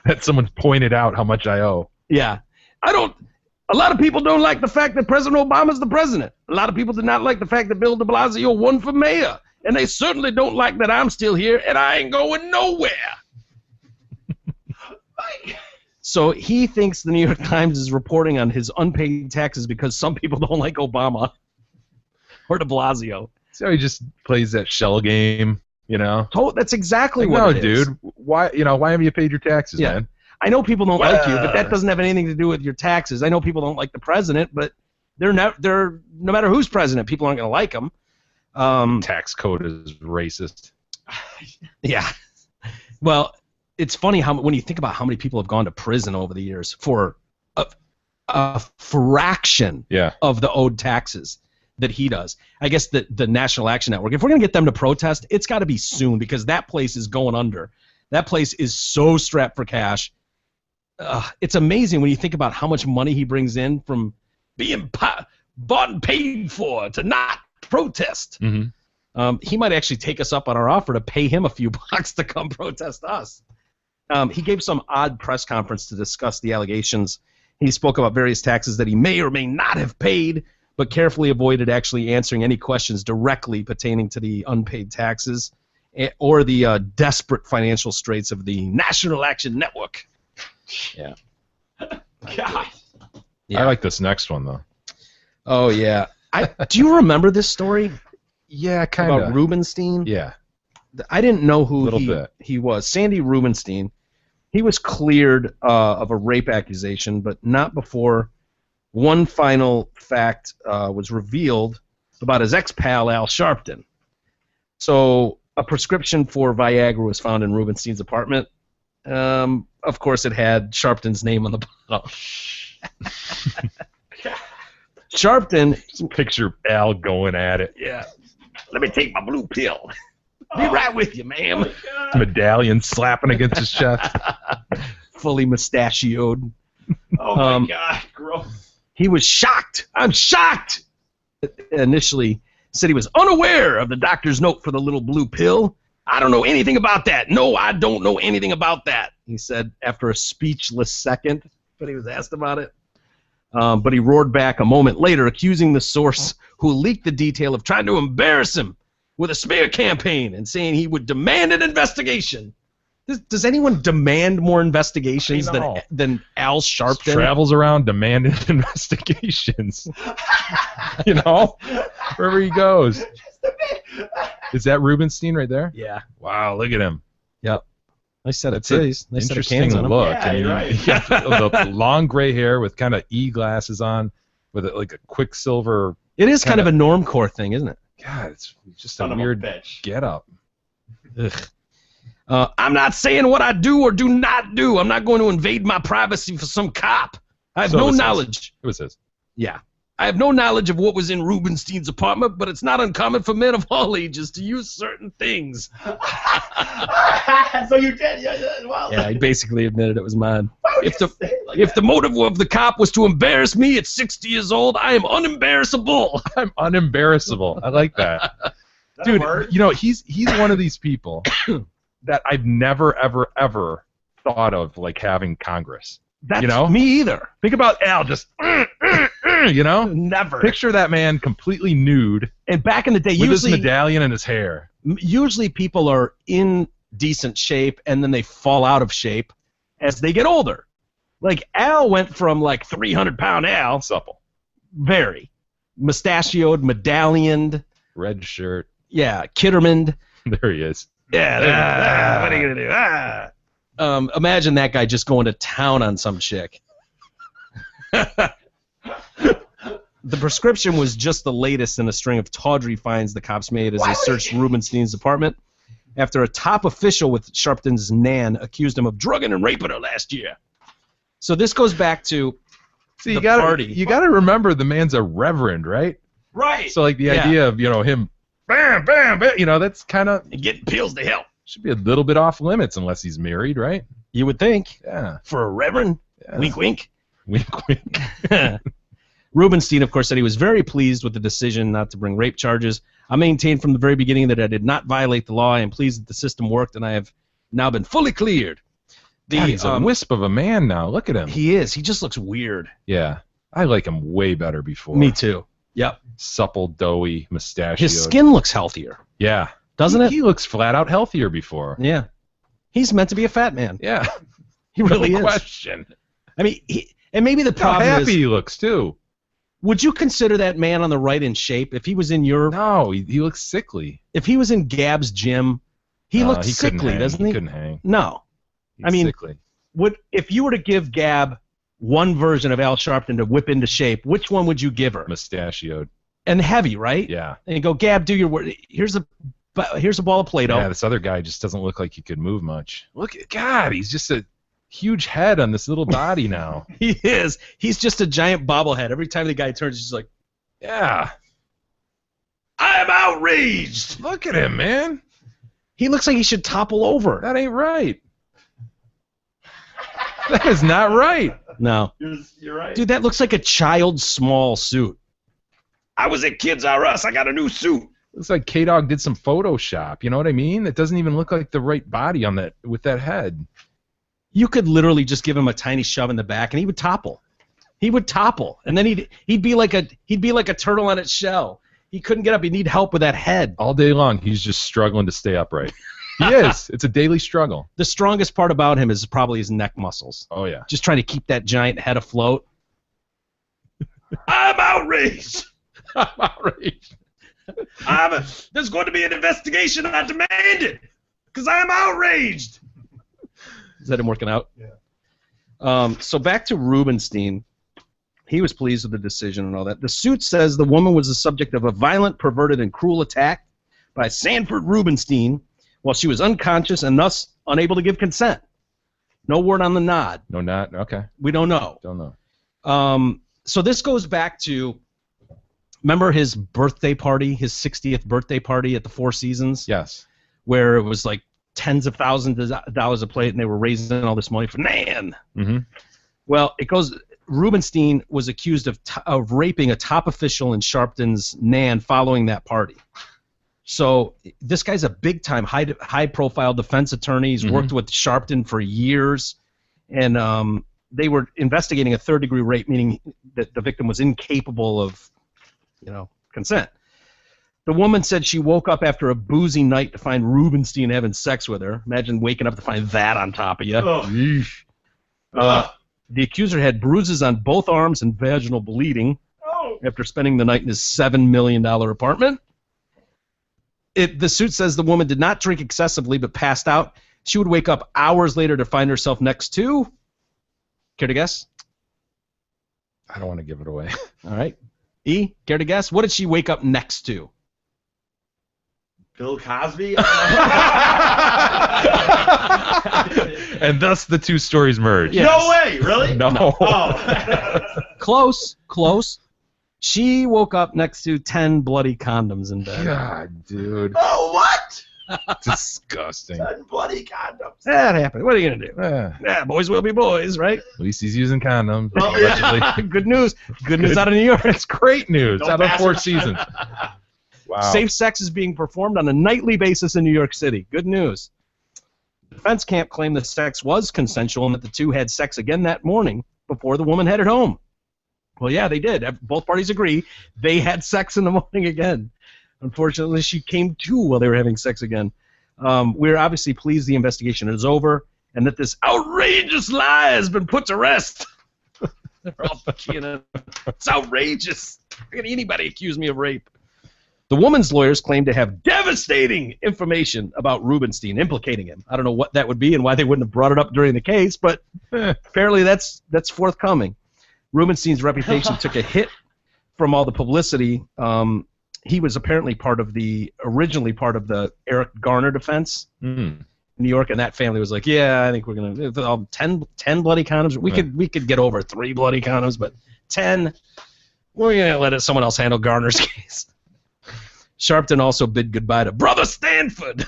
That someone pointed out how much I owe. Yeah. A lot of people don't like the fact that President Obama's the president. A lot of people do not like the fact that Bill de Blasio won for mayor. And they certainly don't like that I'm still here and I ain't going nowhere. So he thinks the New York Times is reporting on his unpaid taxes because some people don't like Obama or de Blasio. See how he just plays that shell game, you know? That's exactly Like, what no, it is. dude. Why haven't you paid your taxes, Yeah. man? I know people don't like you, but that doesn't have anything to do with your taxes. I know people don't like the president, but They're no matter who's president, people aren't going to like them. Tax code is racist. Yeah. Well, it's funny when you think about how many people have gone to prison over the years for a fraction of the owed taxes that he does. I guess the National Action Network, if we're going to get them to protest, it's got to be soon because that place is going under. That place is so strapped for cash. It's amazing when you think about how much money he brings in from being bought and paid for to not protest. Mm-hmm. He might actually take us up on our offer to pay him a few bucks to come protest us. He gave some odd press conference to discuss the allegations. He spoke about various taxes that he may or may not have paid, but carefully avoided actually answering any questions directly pertaining to the unpaid taxes or the desperate financial straits of the National Action Network. Yeah. God. Yeah. I like this next one, though. Oh, yeah. Do you remember this story? Yeah, kind About of. Rubenstein? Yeah. I didn't know who bit. he was. Sandy Rubenstein. He was cleared of a rape accusation, but not before one final fact was revealed about his ex-pal, Al Sharpton. So a prescription for Viagra was found in Rubenstein's apartment. Of course, it had Sharpton's name on the bottle. Sharpton. Picture Al going at it. Yeah. Let me take my blue pill. Be right with you, ma'am. Medallion slapping against his chest. Fully mustachioed. Oh my God, gross. He was shocked. I'm shocked. Initially said he was unaware of the doctor's note for the little blue pill. I don't know anything about that. No, I don't know anything about that, he said after a speechless second, but he was asked about it. But he roared back a moment later, accusing the source who leaked the detail of trying to embarrass him with a smear campaign and saying he would demand an investigation. Does anyone demand more investigations than Al Sharpton? Travels around demanding investigations. You know, wherever he goes. Is that Rubenstein right there? Yeah. Wow, look at him. Yep. Nice set of That's an titties. Nice set of interesting cans on him. look. Yeah, I mean, you're right. he has the long gray hair with kind of E-glasses on, with like a Quicksilver. It is kind of a normcore thing, isn't it? God, it's just Son a of weird bitch. get-up. I'm not saying what I do or do not do. I'm not going to invade my privacy for some cop. I have So no it was his. knowledge. It was his. Yeah. I have no knowledge of what was in Rubenstein's apartment, but it's not uncommon for men of all ages to use certain things. So you did, yeah. Well, Yeah, he basically admitted it was mine. why would If you the say it like if the that? motive of the cop was to embarrass me at 60 years old, I am unembarrassable. I'm unembarrassable. I like that. Is that a Dude, word? you know, he's one of these people that I've never, ever thought of, like, having Congress. That's You know? me either. Think about Al just, you know? Never. Picture that man completely nude And back in the day, with his usually medallion and his hair. people are in decent shape and then they fall out of shape as they get older. Like Al went from like 300-pound Al, Supple. very mustachioed, medallioned, Red shirt. yeah, Kittermaned. There he is. Yeah, what are you gonna do? Imagine that guy just going to town on some chick. The prescription was just the latest in a string of tawdry finds the cops made as they searched Rubenstein's apartment after a top official with Sharpton's Nan accused him of drugging and raping her last year. So this goes back to See, the you gotta party. remember the man's a reverend, right? Right. So like the Yeah. idea of, you know, him bam, bam, bam, you know, that's kind of Getting pills to help. should be a little bit off limits unless he's married, right? You would think. Yeah. For a reverend. Yeah. Wink, wink. Wink, wink. Rubenstein, of course, said he was very pleased with the decision not to bring rape charges. I maintained from the very beginning that I did not violate the law. I am pleased that the system worked, and I have now been fully cleared. God, he's a wisp of a man now. Look at him. He is. He just looks weird. Yeah. I like him way better before. Me too. Yep. Supple, doughy, mustachioed. His skin looks healthier, Yeah. doesn't it? He looks flat out healthier before. Yeah. He's meant to be a fat man. Yeah. He really no is. question. I mean, and maybe the How problem happy is, he looks, too. would you consider that man on the right in shape? If he was in your, No, he looks sickly. if he was in Gab's gym, he looked he couldn't sickly, hang. doesn't he? Couldn't hang. No. He's I mean, sickly. If you were to give Gab one version of Al Sharpton to whip into shape, which one would you give her? Mustachioed. And heavy, right? Yeah. And you go, Gab, do your work. Here's a ball of Play-Doh. Yeah, this other guy just doesn't look like he could move much. Look at God, he's just a huge head on this little body now. He is. He's just a giant bobblehead. Every time the guy turns, he's like, yeah. I'm outraged. Look at him, man. He looks like he should topple over. That ain't right. That is not right. No. You're right. Dude, that looks like a child's small suit. I was at Kids R Us. I got a new suit. Looks like K-Dog did some Photoshop. You know what I mean? It doesn't even look like the right body on that with that head. You could literally just give him a tiny shove in the back, and he would topple. He would topple, and then he'd be like a turtle on its shell. He couldn't get up. He'd need help with that head. All day long, he's just struggling to stay upright. He is. It's a daily struggle. The strongest part about him is probably his neck muscles. Oh, yeah. Just trying to keep that giant head afloat. I'm outraged. I'm outraged. There's going to be an investigation. I demand it because I'm outraged. Is that him working out? Yeah. So back to Rubenstein. He was pleased with the decision and all that. The suit says the woman was the subject of a violent, perverted, and cruel attack by Sanford Rubenstein while she was unconscious and thus unable to give consent. No word on the nod. No nod? Okay. We don't know. Don't know. So this goes back to, remember his birthday party, his 60th birthday party at the Four Seasons? Yes. Where it was like tens of thousands of dollars a plate, and they were raising all this money for Nan. Mm-hmm. Well, it goes. Rubenstein was accused of raping a top official in Sharpton's Nan following that party. So this guy's a big-time, high-profile defense attorney. He's worked with Sharpton for years, and they were investigating a third-degree rape, meaning that the victim was incapable of, consent. The woman said she woke up after a boozy night to find Rubenstein having sex with her. Imagine waking up to find that on top of you. The accuser had bruises on both arms and vaginal bleeding after spending the night in his $7 million apartment. The suit says the woman did not drink excessively but passed out. She would wake up hours later to find herself next to... Care to guess? I don't want to give it away. All right. E, care to guess? What did she wake up next to? Bill Cosby? And thus the two stories merge. Yes. No way, really? No. Oh. Close. She woke up next to 10 bloody condoms in bed. God, dude. Oh, what? Disgusting. 10 bloody condoms. That happened. What are you going to do? Yeah, boys will be boys, right? At least he's using condoms. Oh, yeah. Good news. Good news out of New York. It's great news. Don't Out of pass Four it. Seasons. Wow. Safe sex is being performed on a nightly basis in New York City. Good news. The defense camp claimed the sex was consensual and that the two had sex again that morning before the woman headed home. Well, yeah, they did. Both parties agree. They had sex in the morning again. Unfortunately, she came to while they were having sex again. We're obviously pleased the investigation is over and that this outrageous lie has been put to rest. They're all it's outrageous. How can anybody accuse me of rape? The woman's lawyers claim to have devastating information about Rubenstein, implicating him. I don't know what that would be and why they wouldn't have brought it up during the case, but apparently that's forthcoming. Rubenstein's reputation took a hit from all the publicity. He was apparently originally part of the Eric Garner defense in New York, and that family was like, yeah, I think we're going to 10 bloody condoms. We could get over 3 bloody condoms, but 10, we're going to let someone else handle Garner's case. Sharpton also bid goodbye to Brother Sanford,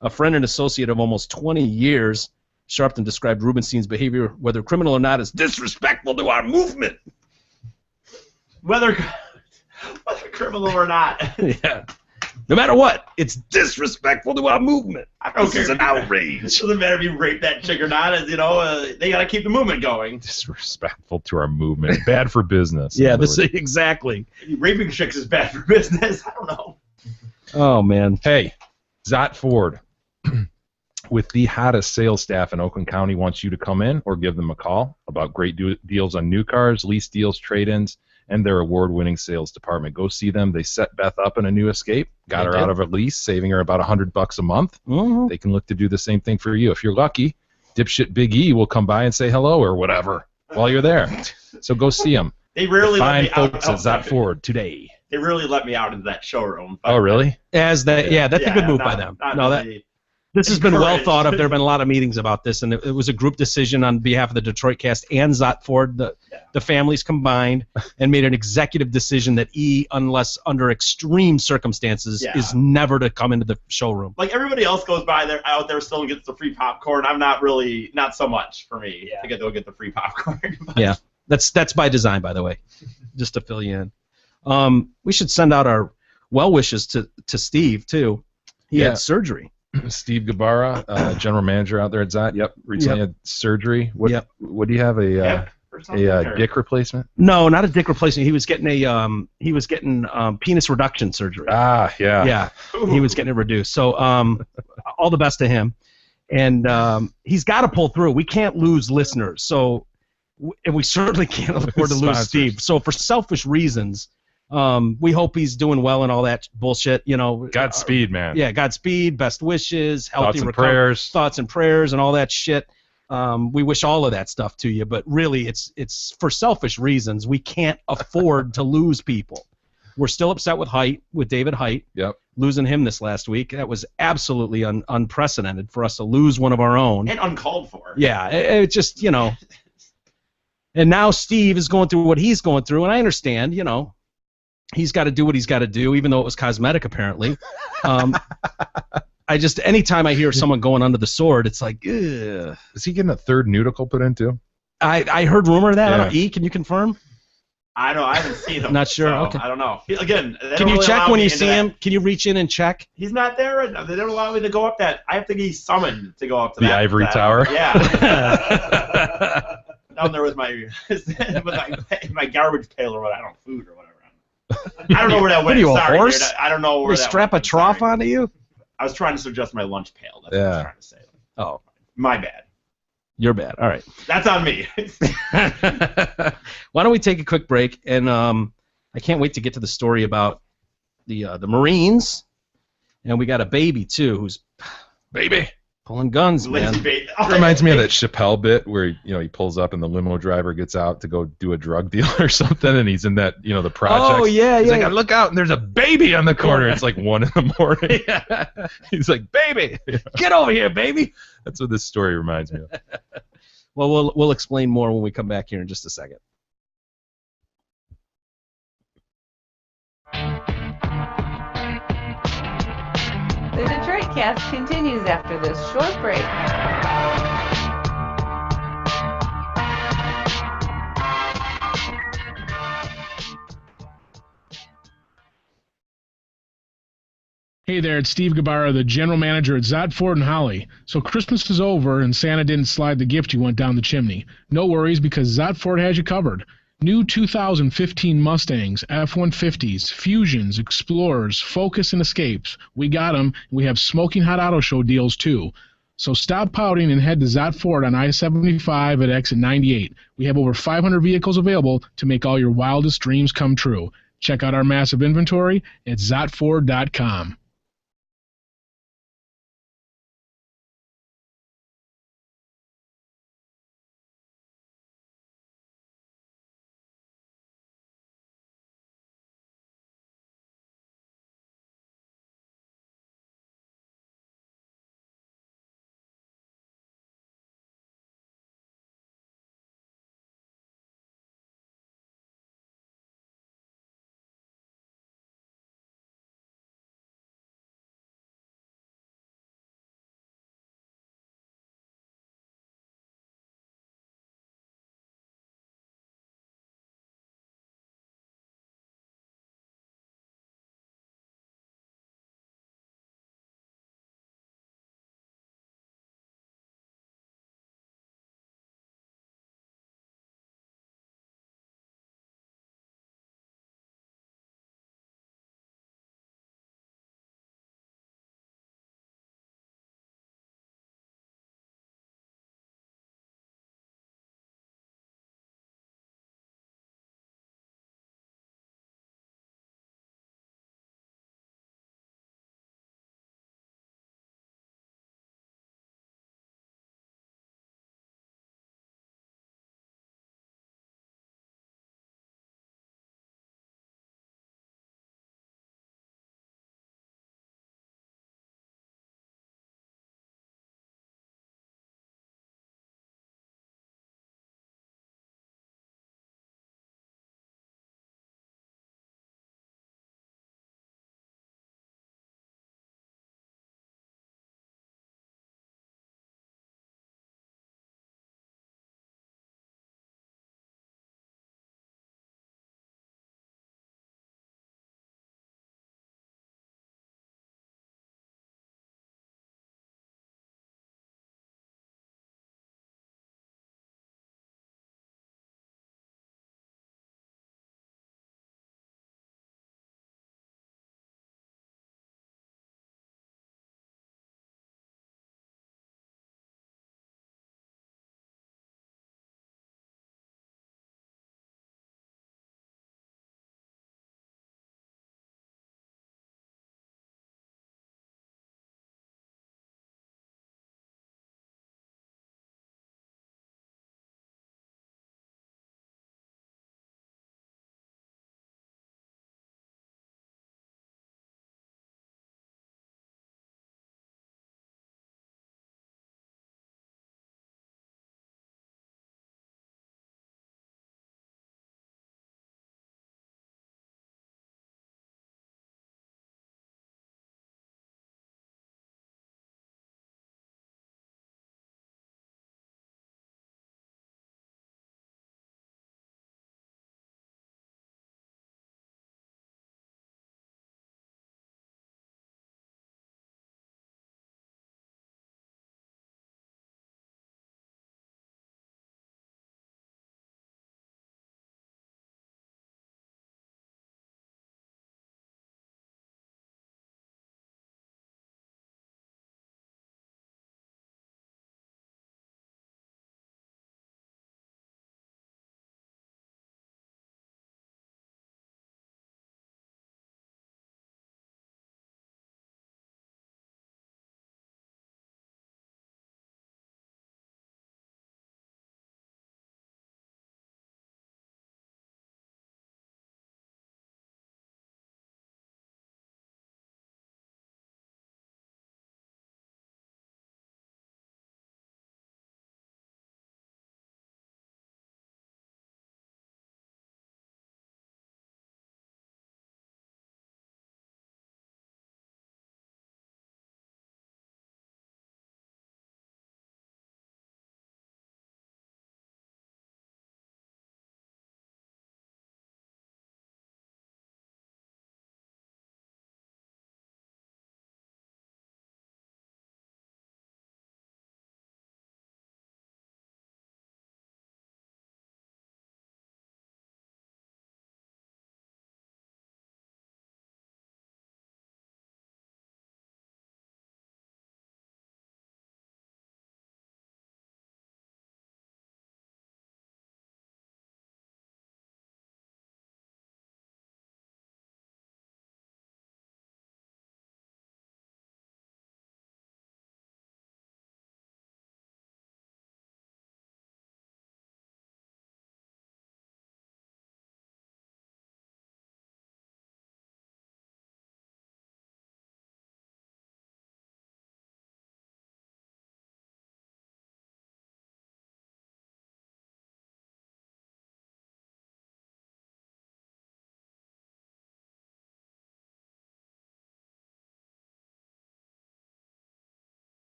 a friend and associate of almost 20 years. Sharpton described Rubenstein's behavior, whether criminal or not, as disrespectful to our movement. Whether criminal or not. Yeah. No matter what, it's disrespectful to our movement. This is an outrage. It doesn't matter if you rape that chick or not. They got to keep the movement going. Disrespectful to our movement. Bad for business. Yeah, exactly. Raping chicks is bad for business. I don't know. Oh, man. Hey, Zott Ford, with the hottest sales staff in Oakland County, wants you to come in or give them a call about great deals on new cars, lease deals, trade-ins, and their award-winning sales department. Go see them. They set Beth up in a new Escape, got her out of a lease, saving her about $100 a month. Mm-hmm. They can look to do the same thing for you. If you're lucky, dipshit Big E will come by and say hello or whatever while you're there. So go see him. They rarely let Fine me out. folks at Zot Ford today. They really let me out into that showroom. Oh, really? That's a good move by them. This has been well thought of. There have been a lot of meetings about this, and it was a group decision on behalf of the Detroit Cast and Zot Ford. The families combined and made an executive decision that E, unless under extreme circumstances, is never to come into the showroom. Like everybody else goes by there, out there still and gets the free popcorn. I'm not so much for me to go get the free popcorn. Yeah, that's by design, by the way, just to fill you in. We should send out our well wishes to Steve too. He had surgery. Steve Gabara, general manager out there at Zot. Yep, recently had surgery. What do you have? A dick replacement? No, not a dick replacement. He was getting penis reduction surgery. Ah, yeah. Yeah, he was getting it reduced. So, all the best to him. And he's got to pull through. We can't lose listeners. So, and we certainly can't afford to lose Steve. So, for selfish reasons. We hope he's doing well and all that bullshit, Godspeed, man. Yeah, Godspeed, best wishes, healthy recovery, thoughts and prayers, and all that shit. We wish all of that stuff to you, but really, it's for selfish reasons. We can't afford to lose people. We're still upset with David Height. Yep. Losing him this last week. That was absolutely unprecedented for us to lose one of our own. And uncalled for. Yeah, it just, And now Steve is going through what he's going through, and I understand, He's got to do what he's got to do, even though it was cosmetic, apparently. Anytime I hear someone going under the sword, it's like, ugh. Is he getting a third nudicle put in, too? I heard rumor of that. Yeah. I don't know. E, can you confirm? I know. I haven't seen him. Not sure. So okay. I don't know. Again, can you check when you see him? Can you reach in and check? He's not there right now. They don't allow me to go up that. I have to be summoned to go up to the ivory tower. Yeah. Down there with my garbage pail or what? I don't know, food or whatever. I don't know where that went. What are you, a Sorry, horse? Dude. I don't know where they that strap went. a trough onto you? I was trying to suggest my lunch pail. That's what I was trying to say. Oh. My bad. You're bad. All right. That's on me. Why don't we take a quick break? And I can't wait to get to the story about the Marines. And we got a baby, too, who's pulling guns, man. It reminds me of that Chappelle bit where he pulls up and the limo driver gets out to go do a drug deal or something, and he's in that the project. Oh yeah, he's like, I look out and there's a baby on the corner. It's like 1 a.m. He's like, baby, get over here, baby. That's what this story reminds me of. Well, we'll explain more when we come back here in just a second. The Detroit Cast continues after this short break. Hey there, it's Steve Gabara, the general manager at Zot Ford and Holly. So Christmas is over and Santa didn't slide the gift you went down the chimney. No worries, because Zot Ford has you covered. New 2015 Mustangs, F-150s, Fusions, Explorers, Focus, and Escapes. We got them, and we have smoking hot auto show deals too. So stop pouting and head to Zot Ford on I-75 at exit 98. We have over 500 vehicles available to make all your wildest dreams come true. Check out our massive inventory at zotford.com.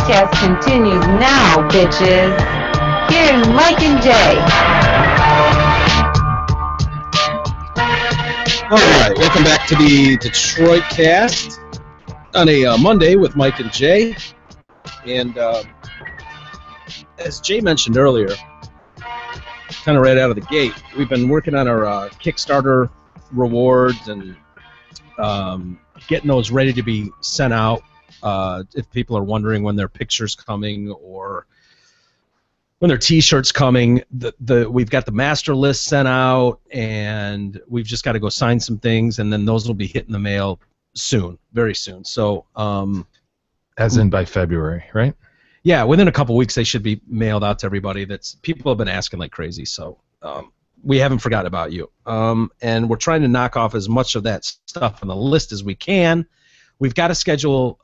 Cast continues now, bitches. Here's Mike and Jay. All right, welcome back to the Detroit Cast on a Monday with Mike and Jay. And as Jay mentioned earlier, kind of right out of the gate, we've been working on our Kickstarter rewards and getting those ready to be sent out. If people are wondering when their picture's coming or when their T-shirts coming, we've got the master list sent out, and we've just got to go sign some things, and then those will be hitting the mail soon, very soon. So, as in by February, right? Yeah, within a couple weeks they should be mailed out to everybody. People have been asking like crazy, so we haven't forgotten about you. And we're trying to knock off as much of that stuff on the list as we can. We've got to schedule.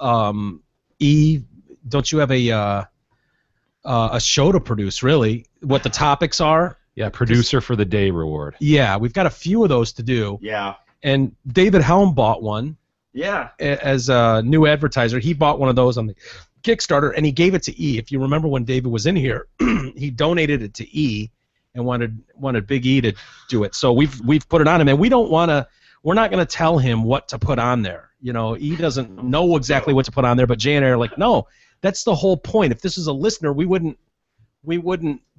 E, don't you have a show to produce? Really, what the topics are? Yeah, producer for the day reward. Yeah, we've got a few of those to do. Yeah. And David Helm bought one. Yeah. As a new advertiser, he bought one of those on the Kickstarter, and he gave it to E. If you remember when David was in here, he donated it to E and wanted Big E to do it. So we've put it on him, and we're not gonna tell him what to put on there. You know, E doesn't know exactly what to put on there, but Jay and I are like, no, that's the whole point. If this is a listener, we wouldn't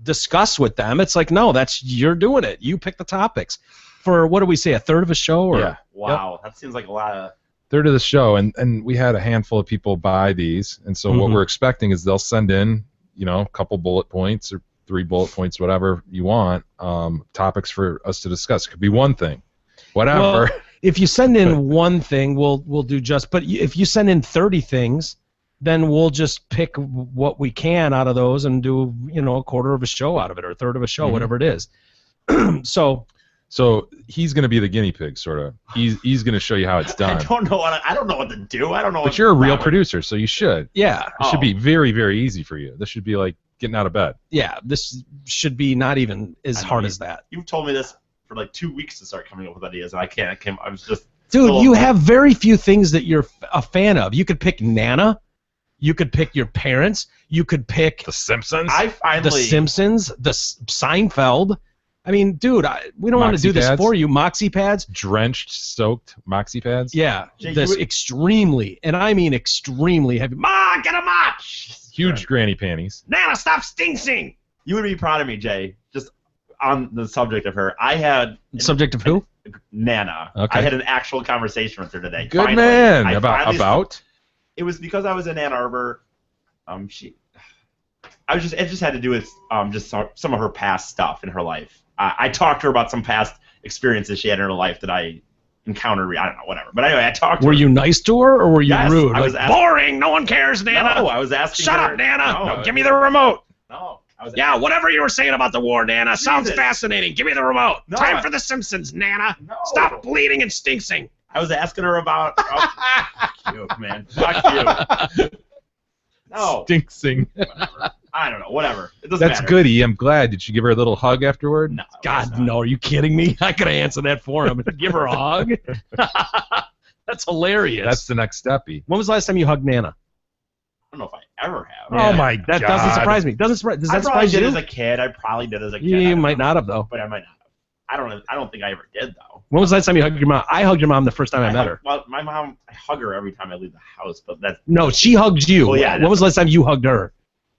discuss with them. It's like, no, you're doing it. You pick the topics. For what do we say, a third of a show? Or? Yeah. Wow, that seems like a lot of. Third of the show, and we had a handful of people buy these, and so what we're expecting is they'll send in, a couple bullet points or 3 bullet points, whatever you want, topics for us to discuss. It could be one thing, whatever. Well, if you send in one thing, we'll do just. But if you send in 30 things, then we'll just pick what we can out of those and do a quarter of a show out of it or a third of a show, whatever it is. So he's going to be the guinea pig, sort of. He's going to show you how it's done. I don't know what to do. I don't know. But you're a real producer, so you should. Yeah. It should be very, very easy for you. This should be like getting out of bed. Yeah. This should be not even as hard as that. You've told me this for like 2 weeks to start coming up with ideas, and I was just. Dude, you have very few things that you're a fan of. You could pick Nana. You could pick your parents. You could pick The Simpsons. The Simpsons. The Seinfeld. I mean, dude, we don't want to do this for you. Moxie pads. Drenched, soaked Moxie pads. Yeah, extremely, and I mean extremely heavy. Ma, get a mop! Huge granny panties. Nana, stop stinking! You would be proud of me, Jay. Just on the subject of her, I had... Subject of who? Nana. Okay. I had an actual conversation with her today. Good finally. man. About? It was because I was in Ann Arbor. It just had to do with just some of her past stuff in her life. I talked to her about some past experiences she had in her life that I encountered. I don't know, whatever. But anyway, I talked to her. Were you nice to her, or were you rude? I was boring. No one cares, Nana. No, I was asking Shut her. up, Nana. No, give me the remote. No. Yeah, whatever you were saying about the war, Nana. Sounds fascinating. Give me the remote. No, Time for The Simpsons, Nana. No. Stop bleeding and stinksing. I was asking her about... fuck you, man. Fuck you. No. Stinksing. Whatever. I don't know. Whatever. It doesn't That's matter. good, E. I'm glad. Did you give her a little hug afterward? No. God, no. Are you kidding me? I could have answered that for him. Give her a hug? That's hilarious. That's the next step, E. When was the last time you hugged Nana? I don't know if I ever have. Oh, my God. That doesn't surprise me. Does that I probably surprise did you? as a kid. I probably did as a kid. You might not have, though. But I might not have. I don't think I ever did, though. When was the last time you hugged your mom? I hugged your mom the first time I met her. Well, my mom, I hug her every time I leave the house, but that's... No, she hugged you. Well, yeah, when was the last time you hugged her?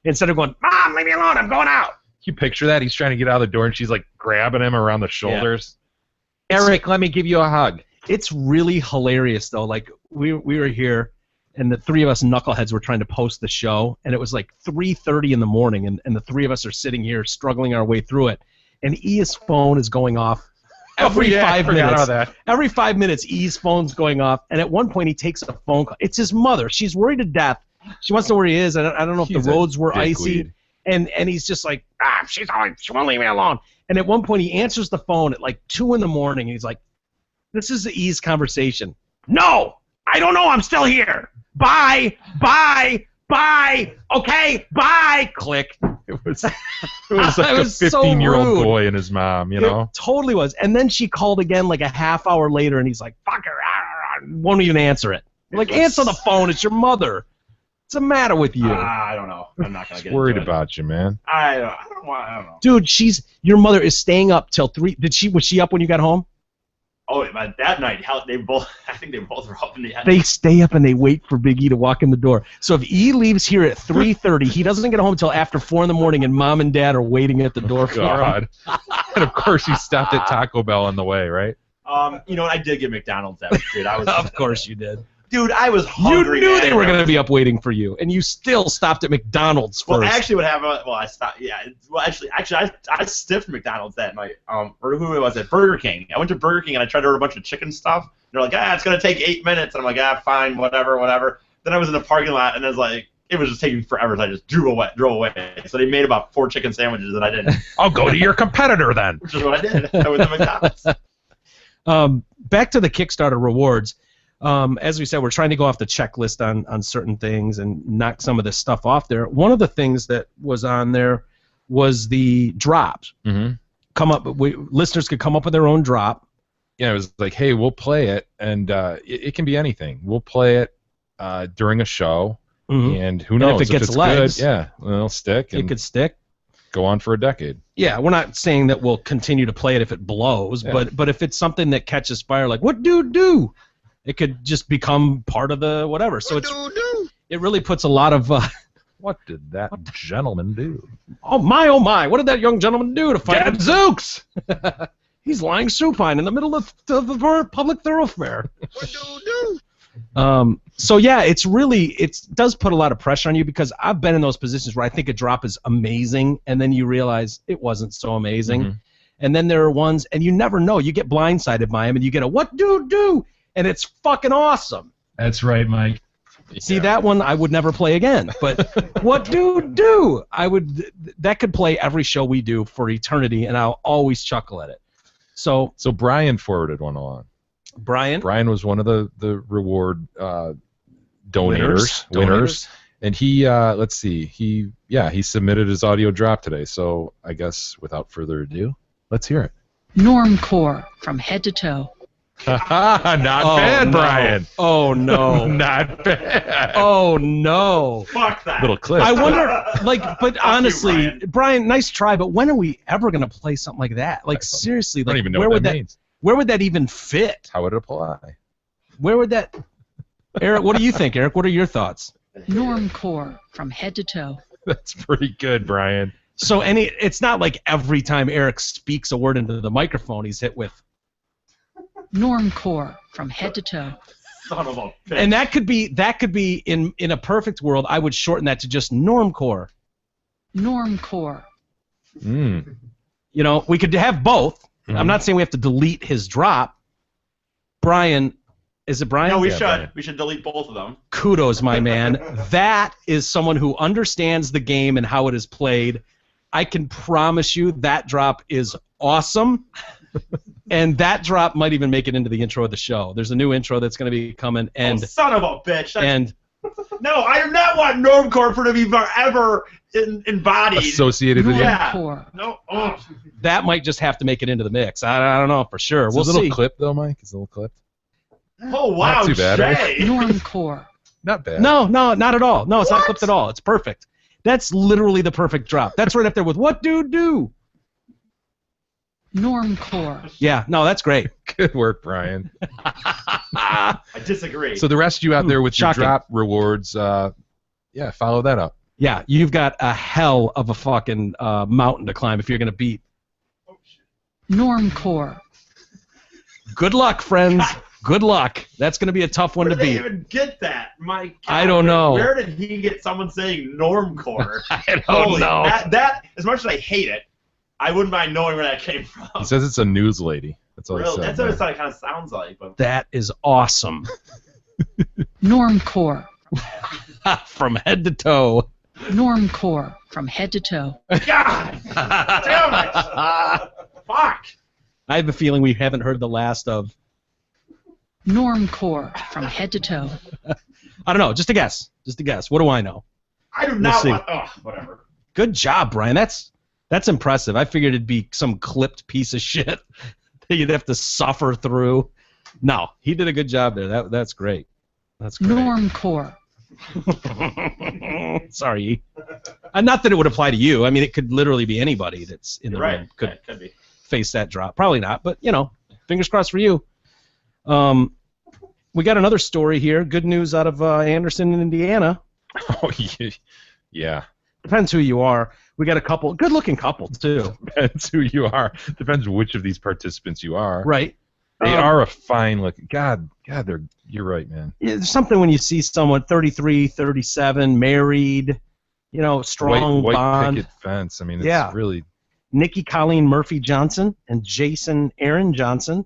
Instead of going, Mom, leave me alone, I'm going out. You picture that? He's trying to get out of the door, and she's, like, grabbing him around the shoulders. Yeah. Eric, let me give you a hug. It's really hilarious, though. Like, we were here, and the three of us knuckleheads were trying to post the show, and it was like 3:30 in the morning, and the three of us are sitting here struggling our way through it, and E's phone is going off every 5 minutes. Every 5 minutes, E's phone's going off, and at one point he takes a phone call. It's his mother. She's worried to death. She wants to know where he is. I don't know if the roads were icy. And he's just like, she won't leave me alone. And at one point he answers the phone at like 2 in the morning, and he's like, this is the E's conversation. No, I don't know. I'm still here. Bye. Okay, bye. Click. It was like a 15-year-old boy and his mom, you know? It totally was. And then she called again like a half hour later, and he's like, fuck her. Won't even answer it. I'm like, answer the phone. It's your mother. What's the matter with you? I don't know. I'm not gonna Just get worried into it. about you, man. I don't know. Dude, your mother is staying up till 3. Was she up when you got home? Oh, but that night, I think they both were up in the end. They stay up and they wait for Big E to walk in the door. So if E leaves here at 3:30, he doesn't get home until after 4 in the morning, and Mom and Dad are waiting at the door for him. God. And of course you stopped at Taco Bell on the way, right? You know what? I did get McDonald's that week, dude. Of course you did. Dude, I was hungry. You knew man. they were going to be up waiting for you, and you still stopped at McDonald's first. Well, actually, what happened? Well, I stopped. Yeah. Well, actually, I stiffed McDonald's that night. Or who was it? Burger King. I went to Burger King and I tried to order a bunch of chicken stuff. They're like, it's gonna take 8 minutes, and I'm like, fine, whatever. Then I was in the parking lot, and it was just taking forever. So I just drove away. So they made about 4 chicken sandwiches, and I didn't. I'll go to your competitor then. Which is what I did. I went to McDonald's. Back to the Kickstarter rewards. As we said, we're trying to go off the checklist on certain things and knock some of this stuff off there. One of the things that was on there was the drops. Mm-hmm. Listeners could come up with their own drop. Yeah, it was like, hey, we'll play it, and it can be anything. We'll play it during a show, and who knows if it gets it's legs, good, yeah, it'll stick. It could stick. Go on for a decade. Yeah, we're not saying that we'll continue to play it if it blows, but if it's something that catches fire, like what do? It could just become part of the whatever. So it really puts a lot of. What did that gentleman do? Oh my! What did that young gentleman do to fight Gadzooks? He's lying supine in the middle of the public thoroughfare. So yeah, it does put a lot of pressure on you because I've been in those positions where I think a drop is amazing, and then you realize it wasn't so amazing, Mm-hmm. and then there are ones, and you never know. You get blindsided by them, and you get a what do, and it's fucking awesome. That's right, Mike. See, that one I would never play again. But what do? That could play every show we do for eternity, and I'll always chuckle at it. So Brian forwarded one along. Brian was one of the reward winners, and he let's see, he submitted his audio drop today. So I guess without further ado, let's hear it. Normcore from head to toe. Not bad, no. Brian. Oh no. Not bad. Oh no. Fuck that. Little clip. I wonder, but honestly, you, Brian, nice try, but when are we ever gonna play something like that? Like seriously, I don't like even know where what would that means. Where would that even fit? How would it apply? Where would that? Eric, what do you think, Eric? What are your thoughts? Normcore from head to toe. That's pretty good, Brian. So it's not like every time Eric speaks a word into the microphone, he's hit with. Normcore from head to toe. Son of a bitch. And that could be in a perfect world, I would shorten that to just normcore. Normcore. Mm. You know, we could have both. Mm-hmm. I'm not saying we have to delete his drop. Brian, is it Brian? No, we Yeah, should. Brian. We should delete both of them. Kudos, my man. That is someone who understands the game and how it is played. I can promise you that drop is awesome. And that drop might even make it into the intro of the show. There's a new intro that's going to be coming, and son of a bitch! No, I do not want Normcore to be forever embodied. Associated with Normcore. No. Oh. that might just have to make it into the mix. I don't know for sure. Is We'll it a little see. clip though, Mike? Is it a little clip? Oh wow, Not too bad, right? Jay. Normcore. Not bad. No, not at all. No, it's not clipped at all. It's perfect. That's literally the perfect drop. That's right up there with what do. Normcore. Yeah, no, that's great. Good work, Brian. I disagree. So the rest of you out there with your Shocking. drop rewards, follow that up. Yeah, you've got a hell of a fucking mountain to climb if you're going to beat. Normcore. Good luck, friends. Good luck. That's going to be a tough one Where to did they beat. even get that? My God, I don't know. Where did he get someone saying Normcore? I don't know. That as much as I hate it, I wouldn't mind knowing where that came from. He says it's a news lady. That's all he Really? said. That's what it kind of sounds like. But That is awesome. Normcore. From head to toe. Normcore from head to toe. God damn it! Fuck! I have a feeling we haven't heard the last of. Normcore from head to toe. I don't know. Just a guess. Just a guess. What do I know? I do not see. want. Oh, whatever. Good job, Brian. That's impressive. I figured it'd be some clipped piece of shit that you'd have to suffer through. No, he did a good job there. That's great. That's great. Normcore. Sorry. Not that it would apply to you. I mean, it could literally be anybody that's in the Right. room could Yeah, it could be. face that drop. Probably not, but, fingers crossed for you. We got another story here. Good news out of Anderson, Indiana. Oh, yeah. Depends who you are. We got a couple, good-looking couple, too. Depends who you are. Depends which of these participants you are. Right. They are a fine looking. God, you're right, man. There's something when you see someone 33, 37, married, strong white bond. picket fence. I mean, it's really. Nikki Colleen Murphy Johnson and Jason Aaron Johnson.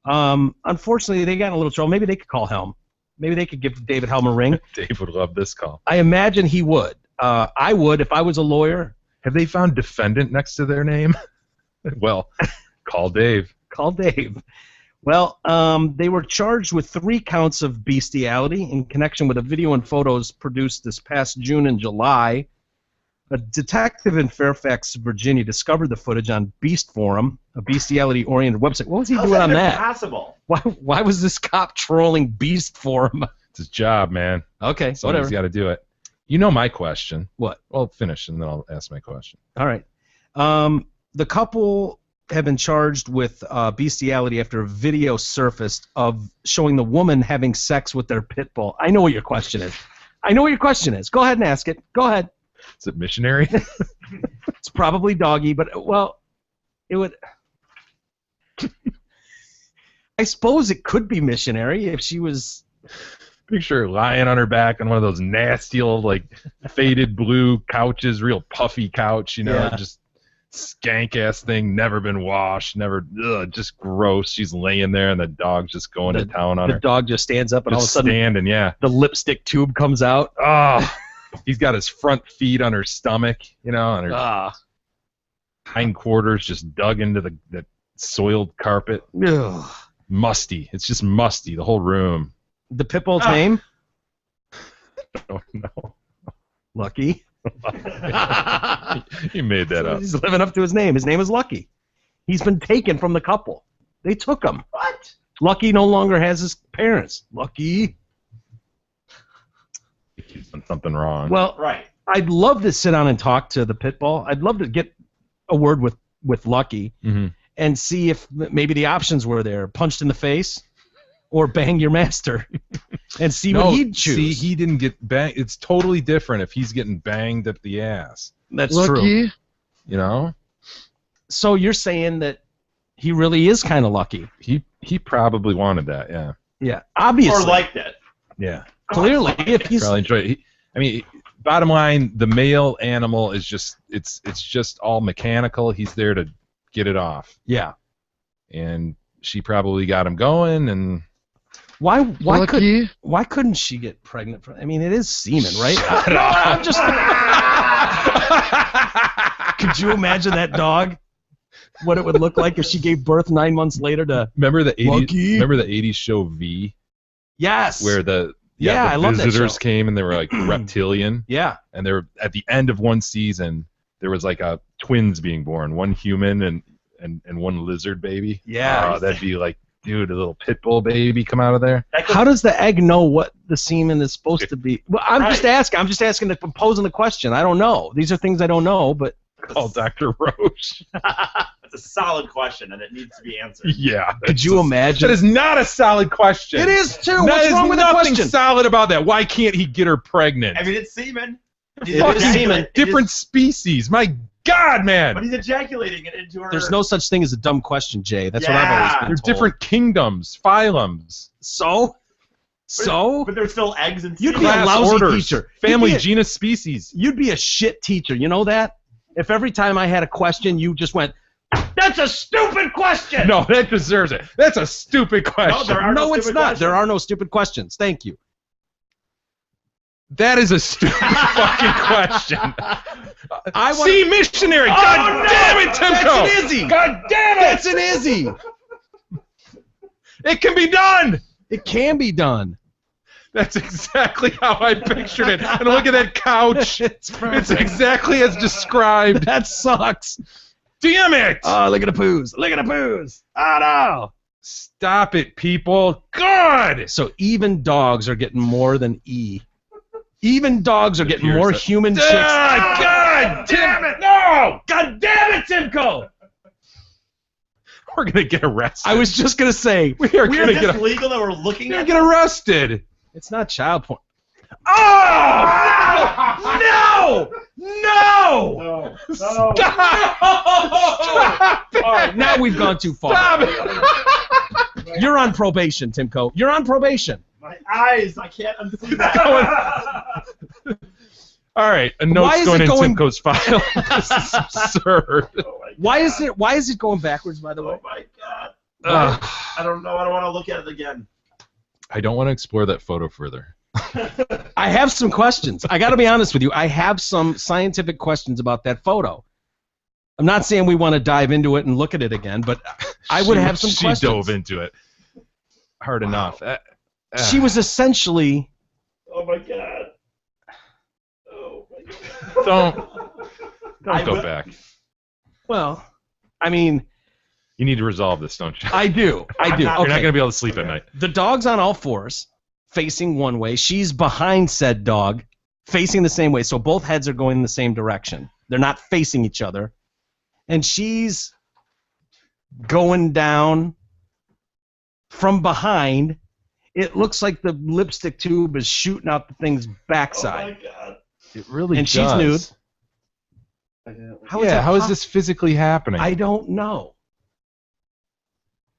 Unfortunately, they got in a little trouble. Maybe they could call Helm. Maybe they could give David Helm a ring. Dave would love this call. I imagine he would. I would if I was a lawyer. Have they found defendant next to their name? Well, call Dave. Call Dave. Well, they were charged with 3 counts of bestiality in connection with a video and photos produced this past June and July. A detective in Fairfax, Virginia, discovered the footage on Beast Forum, a bestiality-oriented website. What was he doing on that? Possible. Why was this cop trolling Beast Forum? It's his job, man. Okay, Somebody's whatever. got to do it. You know my question. What? Well, finish, and then I'll ask my question. All right. The couple have been charged with bestiality after a video surfaced of showing the woman having sex with their pit bull. I know what your question is. Go ahead and ask it. Go ahead. Is it missionary? It's probably doggy, but, well, it would... I suppose it could be missionary if she was... Picture her lying on her back on one of those nasty old, faded blue couches, real puffy couch, Yeah. just skank-ass thing, never been washed, just gross. She's laying there, and the dog's just going to town on The her. dog just stands up, and all of a Just sudden standing, yeah. the lipstick tube comes out. Oh, he's got his front feet on her stomach, on her hindquarters just dug into the soiled carpet. Ugh. Musty. It's just musty, the whole room. The pit bull's name? Oh, no. Lucky. You made that up. He's living up to his name. His name is Lucky. He's been taken from the couple. They took him. What? Lucky no longer has his parents. Lucky. He's done something wrong. Well, Right. I'd love to sit down and talk to the pit bull. I'd love to get a word with Lucky and see if maybe the options were there. Punched in the face or bang your master and see what he'd choose. See, he didn't get banged. It's totally different if he's getting banged up the ass. That's true. So you're saying that he really is kind of lucky. He probably wanted that, yeah. Yeah, obviously. Or liked it. Yeah. Clearly, if he's probably enjoyed it. Bottom line, the male animal is just it's just all mechanical. He's there to get it off. Yeah. And she probably got him going, and why couldn't she get pregnant from? I mean, it is semen, right? No, I'm just. Could you imagine that dog? What it would look like if she gave birth 9 months later to remember the 80s? Lucky? Remember the 80s show V? Yes. Where the I love that visitors show. came and they were like reptilian. Yeah. And they were at the end of one season. There was like twins being born, one human and one lizard baby. Yeah. That'd be like, dude, a little pit bull baby come out of there. How does the egg know what the semen is supposed to be? Well, I'm just asking. I'm just asking. I'm posing the question. I don't know. These are things I don't know, but. Call Dr. Roche. That's a solid question, and it needs to be answered. Yeah. Could you imagine? That is not a solid question. It is too. What's wrong with the nothing question? solid about that. Why can't he get her pregnant? I mean, it's semen. It is semen. Different species. My God, man. But he's ejaculating it into her. There's no such thing as a dumb question, Jay. That's what I've always been They're told. different kingdoms, phylums. So? But there's still eggs and You'd semen. be a lousy orders, teacher. family, You'd be a- genus, species. You'd be a shit teacher. You know that? If every time I had a question, you just went, "That's a stupid question." No, that deserves it. That's a stupid question. there are no it's stupid not. questions. There are no stupid questions. Thank you. That is a stupid fucking question. I want. See, missionary. God damn it, Timko. That's an Izzy. God damn it. That's an Izzy. It can be done. It can be done. That's exactly how I pictured it. And look at that couch. It's exactly as described. That sucks. Damn it! Oh, look at the poos. Look at the poos. Oh, no. Stop it, people. God! So even dogs are getting more than E. Even dogs are getting Here's more it. human chicks. God damn it! No! God damn it, Timko! We're gonna get arrested. I was just gonna say we are We're gonna this get legal that we're looking You're at. gonna get arrested. it's not child porn. Oh! No! Stop! All right, now we've gone too far. Stop it! You're on probation, Timko. You're on probation. My eyes, I can't unsee that. All right, a Why note's is going it in going- Timko's file. This is absurd. Oh my Why is God. it? Why is it going backwards? By the way. Oh my God. Ugh. I don't know. I don't want to look at it again. I don't want to explore that photo further. I have some questions. I got to be honest with you. I have some scientific questions about that photo. I'm not saying we want to dive into it and look at it again, but I would have some questions. She dove into it hard enough. She was essentially. Oh my God. Oh my God. Don't go back. Well, I mean, You need to resolve this, don't you? I do. I do. You're You're not going to be able to sleep at night. The dog's on all fours, facing one way. She's behind said dog, facing the same way. So both heads are going in the same direction. They're not facing each other. And she's going down from behind. It looks like the lipstick tube is shooting out the thing's backside. Oh my God. It really And does. she's nude. How is that How is this physically happening? I don't know.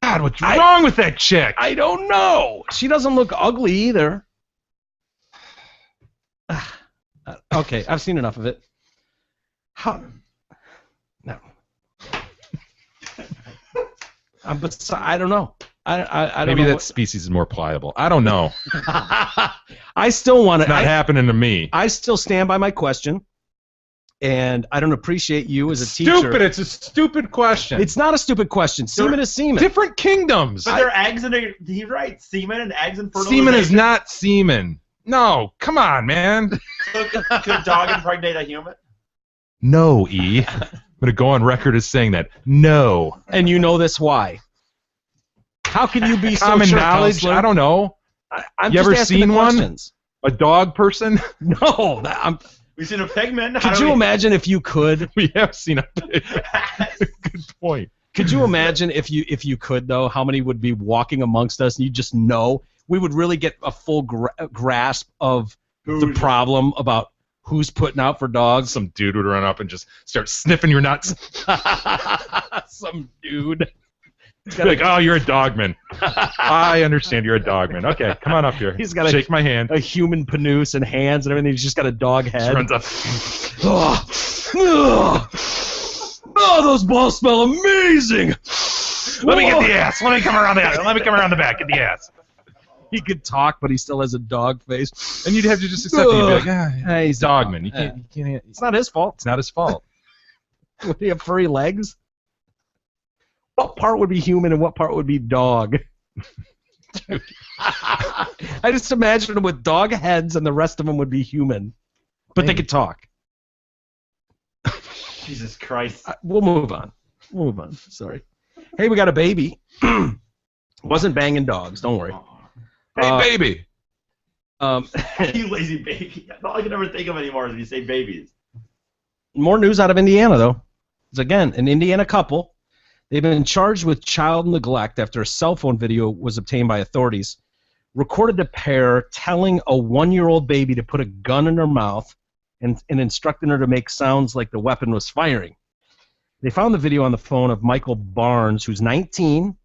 God, what's wrong with that chick? I don't know. She doesn't look ugly either. Okay, I've seen enough of it. How? No. But I don't know. I don't Maybe know. that species is more pliable. I don't know. I still want It's to. not happening to me. I still stand by my question, and I don't appreciate you as a teacher. Stupid. It's a stupid question. It's not a stupid question. Semen is semen. different kingdoms. But they're eggs and he's right. Semen and eggs and fertilization. Semen is not semen. No, come on, man. So could a dog impregnate a human? No, E. I'm gonna go on record as saying that. No. And you know this why? How can you be so Common sure, knowledge. counselor? I don't know. I'm You just ever asking the seen one? questions. A dog person? No. We've seen a pigman. Could you imagine if you could? We have seen a pig. Good point. Could you imagine if you could though? How many would be walking amongst us and you just know? We would really get a full grasp of the problem about who's putting out for dogs. Some dude would run up and just start sniffing your nuts. Some dude. Be like, oh, you're a dogman. I understand you're a dogman. Okay, come on up here. He's got shake my hand. A human panous and hands and everything. He's just got a dog head. Runs up. Oh, those balls smell amazing. Let me get the ass. Let me come around the back. Get the ass. He could talk, but he still has a dog face. And you'd have to just accept it. You'd be like, Hey, he's dogman. You can't. It's not his fault. It's not his fault. Would he have furry legs? What part would be human and what part would be dog? I just imagine him with dog heads and the rest of them would be human. But they could talk. Jesus Christ. We'll move on. Sorry. Hey, we got a baby. Wasn't banging dogs. Don't worry. Hey, baby. You lazy baby. That's all I can ever think of anymore is if you say babies. More news out of Indiana, though. It's, again, an Indiana couple. They've been charged with child neglect after a cell phone video was obtained by authorities. Recorded the pair telling a 1-year-old baby to put a gun in her mouth and instructing her to make sounds like the weapon was firing. They found the video on the phone of Michael Barnes, who's 19.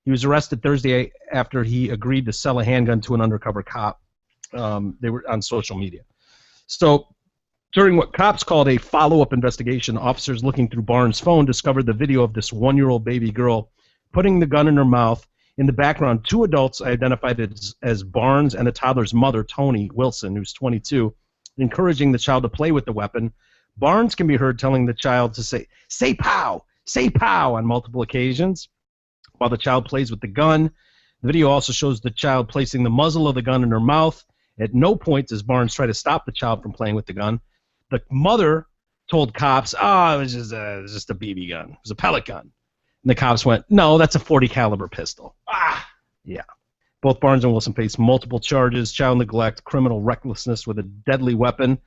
He was arrested Thursday after he agreed to sell a handgun to an undercover cop. They were on social media. So during what cops called a follow-up investigation, officers looking through Barnes' phone discovered the video of this 1-year-old baby girl putting the gun in her mouth. In the background, 2 adults identified as Barnes and the toddler's mother, Tony Wilson, who's 22, encouraging the child to play with the weapon. Barnes can be heard telling the child to say pow, on multiple occasions while the child plays with the gun. The video also shows the child placing the muzzle of the gun in her mouth. At no point does Barnes try to stop the child from playing with the gun. The mother told cops, it was just a BB gun. It was a pellet gun. And the cops went, no, that's a .40 caliber pistol. Ah! Yeah. Both Barnes and Wilson faced multiple charges: child neglect, criminal recklessness with a deadly weapon.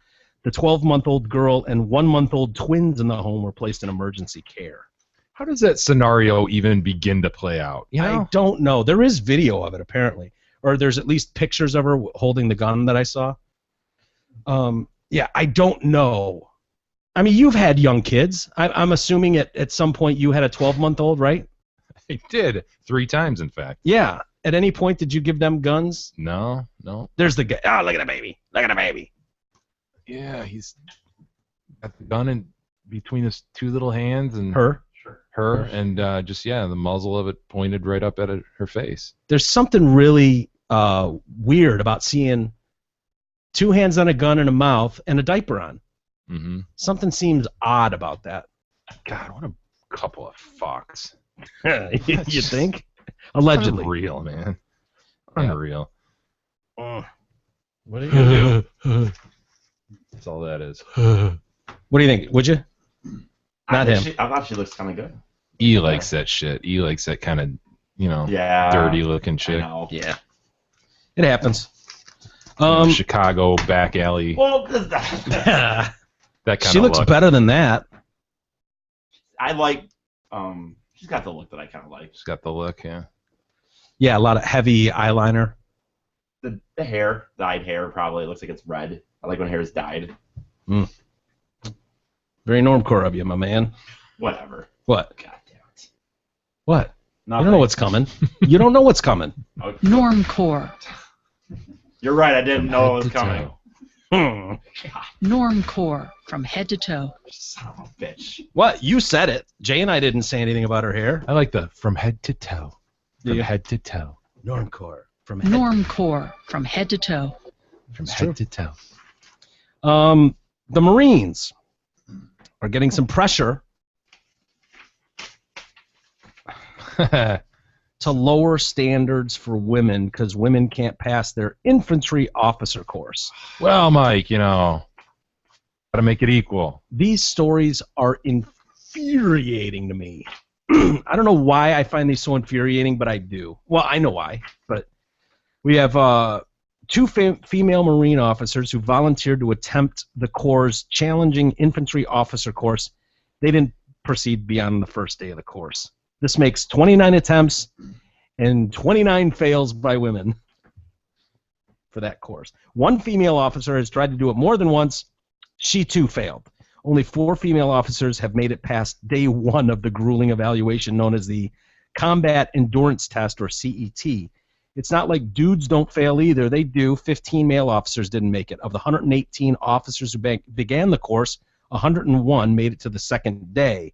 The 12-month-old girl and 1-month-old twins in the home were placed in emergency care. How does that scenario even begin to play out? You know? I don't know. There is video of it, apparently. Or there's at least pictures of her holding the gun that I saw. Yeah, I don't know. I mean, you've had young kids. I'm assuming at some point you had a 12-month-old, right? I did. 3 times, in fact. Yeah. At any point, did you give them guns? No. There's the guy. Oh, look at the baby. Look at the baby. Yeah, he's got the gun in between his 2 little hands and her, and just the muzzle of it pointed right up at her face. There's something really weird about seeing 2 hands on a gun and a mouth and a diaper on. Mm-hmm. Something seems odd about that. God, what a couple of fucks. You think? Allegedly. Unreal, man. Unreal. What are you gonna do? That's all that is. What do you think? Would you? Not him. I thought she looks kind of good. E likes that shit. E likes that kind of, dirty looking chick. Yeah. It happens. Chicago back alley. Well, that kind she of looks look. better than that. I like. She's got the look that I kind of like. She's got the look, yeah. Yeah, a lot of heavy eyeliner. The hair, dyed hair, probably looks like it's red. I like when hair is dyed. Very normcore of you, my man. Whatever. What? God damn it. What? Nothing. You don't know what's coming. You don't know what's coming. Okay. Normcore. You're right. I didn't know it was coming. Normcore from head to toe. Son of a bitch. What? You said it. Jay and I didn't say anything about her hair. I like the from head to toe. From Yeah. head to toe. Normcore. From head Normcore from head to toe. From It's head true. to toe. The Marines are getting some pressure to lower standards for women because women can't pass their infantry officer course. Well, Mike, gotta make it equal. These stories are infuriating to me. I don't know why I find these so infuriating, but I do. Well, I know why, but we have 2 female Marine officers who volunteered to attempt the Corps' challenging infantry officer course. They didn't proceed beyond the first day of the course. This makes 29 attempts and 29 fails by women for that course. 1 female officer has tried to do it more than once. She too failed. Only 4 female officers have made it past day 1 of the grueling evaluation known as the Combat Endurance Test, or CET. It's not like dudes don't fail either. They do. 15 male officers didn't make it. Of the 118 officers who began the course, 101 made it to the second day.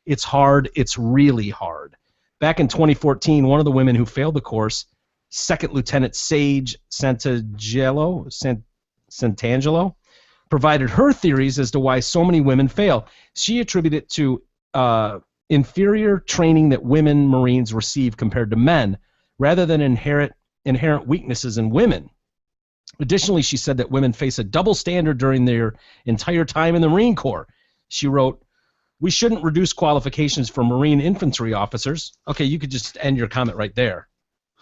It's hard. It's really hard. Back in 2014, one of the women who failed the course, Second Lieutenant Sage Santangelo, provided her theories as to why so many women fail. She attributed it to inferior training that women Marines receive compared to men, rather than inherent weaknesses in women. Additionally, she said that women face a double standard during their entire time in the Marine Corps. She wrote, "We shouldn't reduce qualifications for Marine infantry officers." Okay, you could just end your comment right there.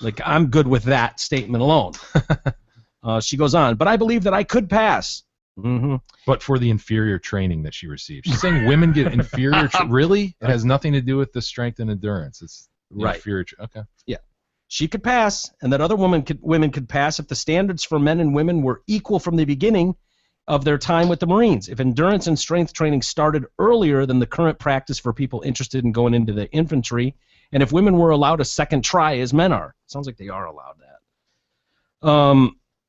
Like, I'm good with that statement alone. She goes on, "But I believe that I could pass." Mm-hmm. But for the inferior training that she received. She's saying women get inferior really? It has nothing to do with the strength and endurance. It's Right. inferior. Okay. Yeah. She could pass, and that other women could pass if the standards for men and women were equal from the beginning of their time with the Marines. If endurance and strength training started earlier than the current practice for people interested in going into the infantry, and if women were allowed a second try as men are. Sounds like they are allowed that.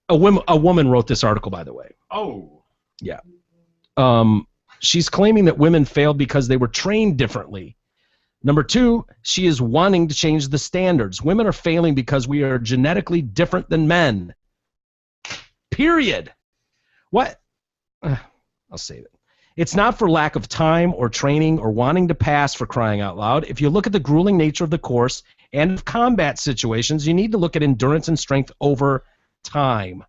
A woman wrote this article, by the way. Oh. Yeah. She's claiming that women failed because they were trained differently. Number 2, she is wanting to change the standards. Women are failing because we are genetically different than men. Period. What? I'll save it. It's not for lack of time or training or wanting to pass, for crying out loud. If you look at the grueling nature of the course and of combat situations, you need to look at endurance and strength over time,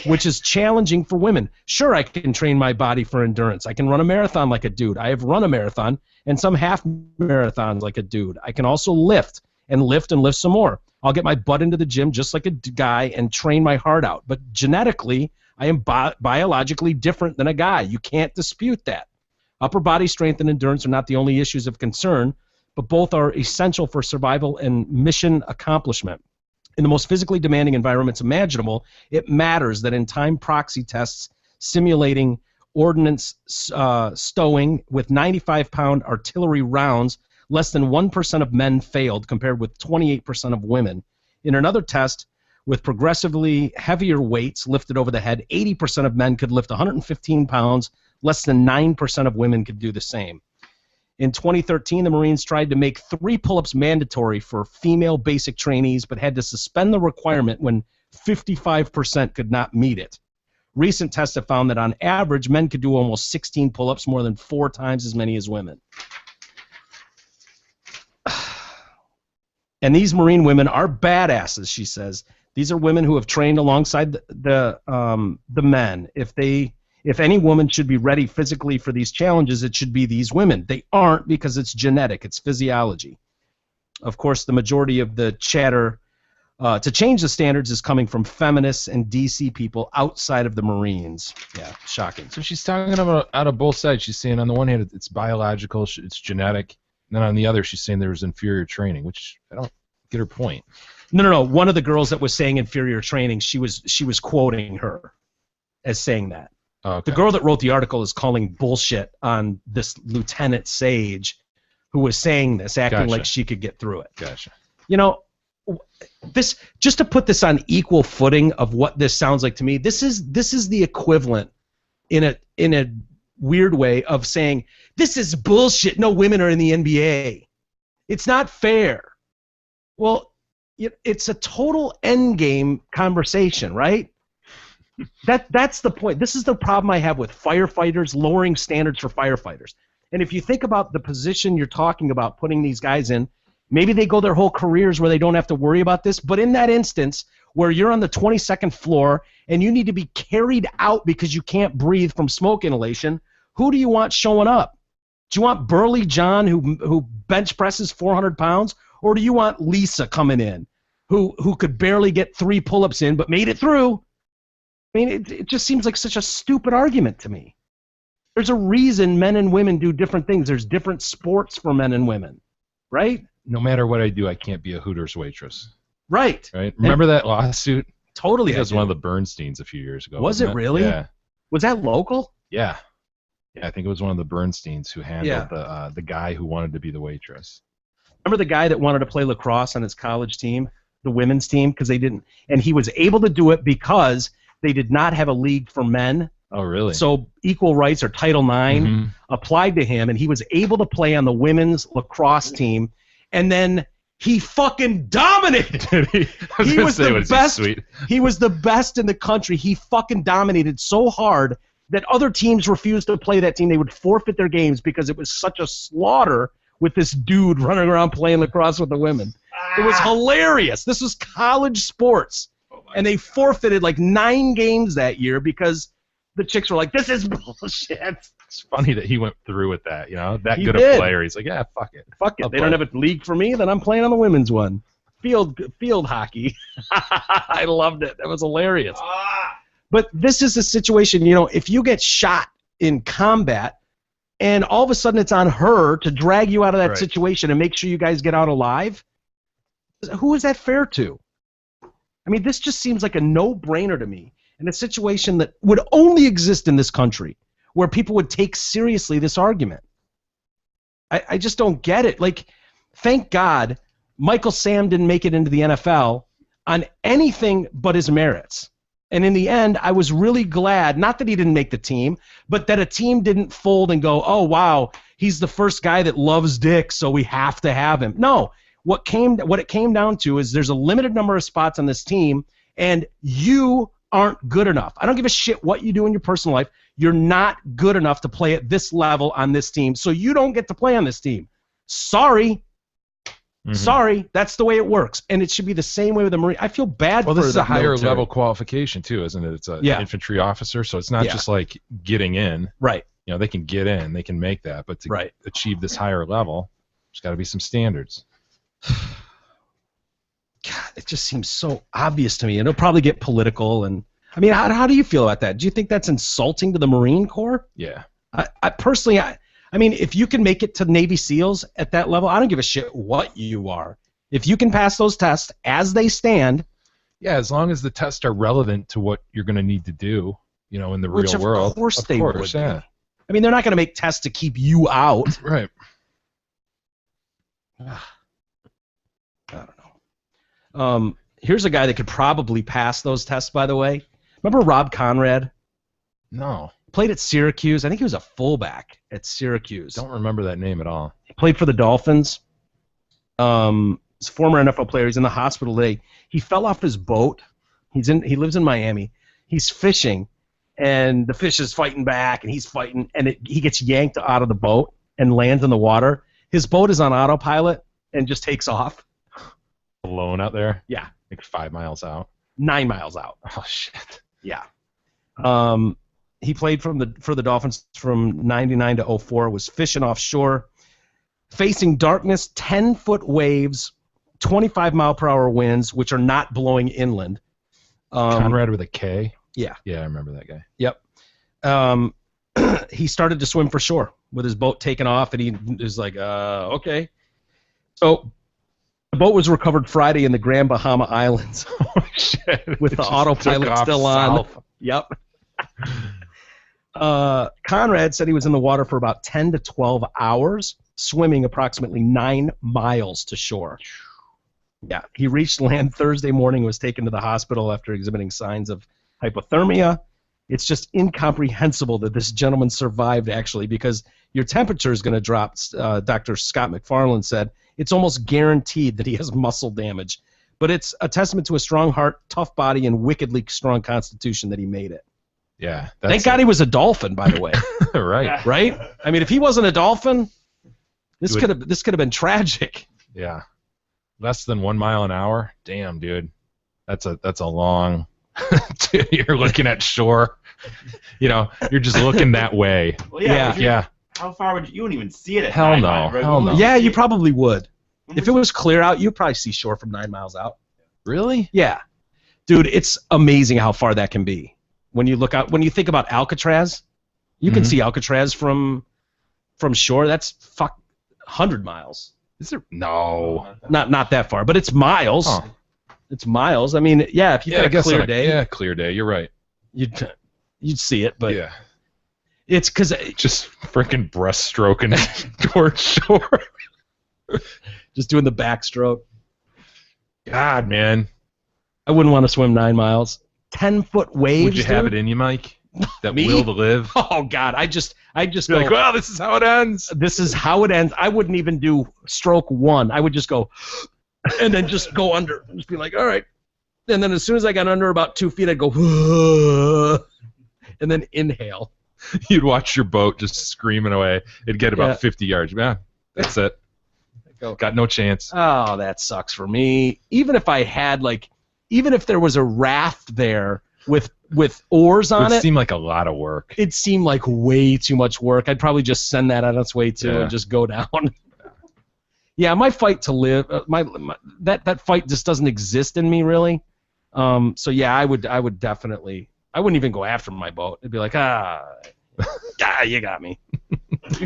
which is challenging for women. Sure, I can train my body for endurance. I can run a marathon like a dude. I have run a marathon and some half marathons like a dude. I can also lift and lift and lift some more. I'll get my butt into the gym just like a guy and train my heart out. But genetically, I am biologically different than a guy. You can't dispute that. Upper body strength and endurance are not the only issues of concern, but both are essential for survival and mission accomplishment. In the most physically demanding environments imaginable, it matters that in time proxy tests simulating ordnance stowing with 95-pound artillery rounds, less than 1% of men failed, compared with 28% of women. In another test, with progressively heavier weights lifted over the head, 80% of men could lift 115 pounds, less than 9% of women could do the same. In 2013, the Marines tried to make 3 pull-ups mandatory for female basic trainees, but had to suspend the requirement when 55% could not meet it. Recent tests have found that on average, men could do almost 16 pull-ups, more than 4 times as many as women. And these Marine women are badasses, she says. These are women who have trained alongside the men. If any woman should be ready physically for these challenges, it should be these women. They aren't, because it's genetic, it's physiology. Of course, the majority of the chatter to change the standards is coming from feminists and DC people outside of the Marines. Yeah, shocking. So she's talking about out of both sides. She's saying on the one hand it's biological, it's genetic, and then on the other she's saying there's inferior training, which I don't get her point. No. One of the girls that was saying inferior training, she was quoting her as saying that. Oh, okay. The girl that wrote the article is calling bullshit on this Lieutenant Sage, who was saying this, acting like she could get through it. Gotcha. You know, this, just to put this on equal footing of what this sounds like to me, this is the equivalent in a weird way of saying this is bullshit. No women are in the NBA. It's not fair. Well, it's a total endgame conversation, right? That's the point. This is the problem I have with firefighters, lowering standards for firefighters. And if you think about the position you're talking about putting these guys in, maybe they go their whole careers where they don't have to worry about this. But in that instance where you're on the 22nd floor and you need to be carried out because you can't breathe from smoke inhalation, who do you want showing up? Do you want Burley John who bench presses 400 pounds? Or do you want Lisa coming in who could barely get 3 pull-ups in but made it through? I mean, it just seems like such a stupid argument to me. There's a reason men and women do different things. There's different sports for men and women, right? No matter what I do, I can't be a Hooters waitress. Right. Right. Remember that lawsuit? Totally. That was one of the Bernsteins a few years ago. Was it really? Yeah. Was that local? Yeah. Yeah, I think it was one of the Bernsteins who handled the guy who wanted to be the waitress. Remember the guy that wanted to play lacrosse on his college team, the women's team, because they didn't, and he was able to do it because they did not have a league for men. Oh, really? So equal rights or Title IX applied to him, and he was able to play on the women's lacrosse team, and then he fucking dominated. He was the best. He was the best in the country. He fucking dominated so hard that other teams refused to play that team. They would forfeit their games because it was such a slaughter with this dude running around playing lacrosse with the women. It was hilarious. This was college sports. And they forfeited like 9 games that year because the chicks were like, this is bullshit. It's funny that he went through with that, you know? That good a player. He's like, yeah, fuck it. Fuck it. They don't have a league for me, then I'm playing on the women's one. Field hockey. I loved it. That was hilarious. But this is a situation, you know, if you get shot in combat and all of a sudden it's on her to drag you out of that situation and make sure you guys get out alive, who is that fair to? I mean, this just seems like a no-brainer to me in a situation that would only exist in this country where people would take seriously this argument. I just don't get it. Like, thank God Michael Sam didn't make it into the NFL on anything but his merits. And in the end, I was really glad, not that he didn't make the team, but that a team didn't fold and go, oh, wow, he's the first guy that loves dick, so we have to have him. No. What it came down to is there's a limited number of spots on this team, and you aren't good enough. I don't give a shit what you do in your personal life. You're not good enough to play at this level on this team, so you don't get to play on this team. Sorry. Sorry. That's the way it works, and it should be the same way with the Marine. I feel bad for the military. Well, this is a higher level qualification, too, isn't it? It's an infantry officer, so it's not just like getting in. Right. You know, they can get in. They can make that, but to achieve this higher level, there's got to be some standards. God, it just seems so obvious to me, and it'll probably get political. And I mean, how do you feel about that? Do you think that's insulting to the Marine Corps? Yeah. I personally, I mean, if you can make it to Navy SEALs at that level, I don't give a shit what you are. If you can pass those tests as they stand. Yeah, as long as the tests are relevant to what you're going to need to do, you know, in the real world. Of course they would. Yeah. I mean, they're not going to make tests to keep you out. Right. I don't know. Here's a guy that could probably pass those tests, by the way. Remember Rob Conrad? No. Played at Syracuse. I think he was a fullback at Syracuse. Don't remember that name at all. He played for the Dolphins. He's a former NFL player. He's in the hospital today. He fell off his boat. He lives in Miami. He's fishing, and the fish is fighting back, and he's fighting, and he gets yanked out of the boat and lands in the water. His boat is on autopilot and just takes off. Alone out there? Yeah. Like 5 miles out? 9 miles out. Oh, shit. Yeah. He played for the Dolphins from 99 to 04, was fishing offshore, facing darkness, 10-foot waves, 25-mile-per-hour winds, which are not blowing inland. Conrad with a K? Yeah. Yeah, I remember that guy. Yep. He started to swim for shore with his boat taken off, and he was like, okay. So the boat was recovered Friday in the Grand Bahama Islands. Oh, shit. With the autopilot still on. Yep. Conrad said he was in the water for about 10 to 12 hours, swimming approximately 9 miles to shore. Yeah, he reached land Thursday morning and was taken to the hospital after exhibiting signs of hypothermia. It's just incomprehensible that this gentleman survived, actually, because your temperature is going to drop. Dr. Scott McFarland said it's almost guaranteed that he has muscle damage. But it's a testament to a strong heart, tough body, and wickedly strong constitution that he made it. Yeah. Thank God he was a dolphin, by the way. Right. Right? I mean, if he wasn't a dolphin, this could have been tragic. Yeah. Less than 1 mile an hour? Damn, dude. That's a long... You're looking at shore. You know, you're just looking that way. Well, yeah. Yeah. How far would you wouldn't even see it at Hell 9 no. miles, right? Hell no. Yeah, you probably would. If it was clear out, you'd probably see shore from 9 miles out. Really? Yeah. Dude, it's amazing how far that can be. When you look out, when you think about Alcatraz, you can see Alcatraz from shore. That's 100 miles. Is there? No. Not that far, but it's miles. Huh. It's miles. I mean, yeah, if you got a clear day. Yeah, clear day. You're right. You'd see it, but yeah. It's because just freaking breaststroking towards shore. Just doing the backstroke. God, man. I wouldn't want to swim 9 miles. 10-foot waves. Would you have dude? it in you, Mike? That Me? will to live? Oh God, I just You're go, like, well, this is how it ends. This is how it ends. I wouldn't even do stroke 1. I would just go, and then just go under. Just be like, all right. And then as soon as I got under about 2 feet, I'd go, and then inhale. You'd watch your boat just screaming away. It'd get about Yeah. 50 yards. Yeah, that's it. Go. Got no chance. Oh, that sucks for me. Even if I had even if there was a raft there with oars It on would it, seem like a lot of work. it seemed like way too much work. I'd probably just send that on its way too Yeah. and just go down. Yeah, my fight to live, that fight just doesn't exist in me really. So yeah, I would definitely. I wouldn't even go after my boat. It'd be like, you got me.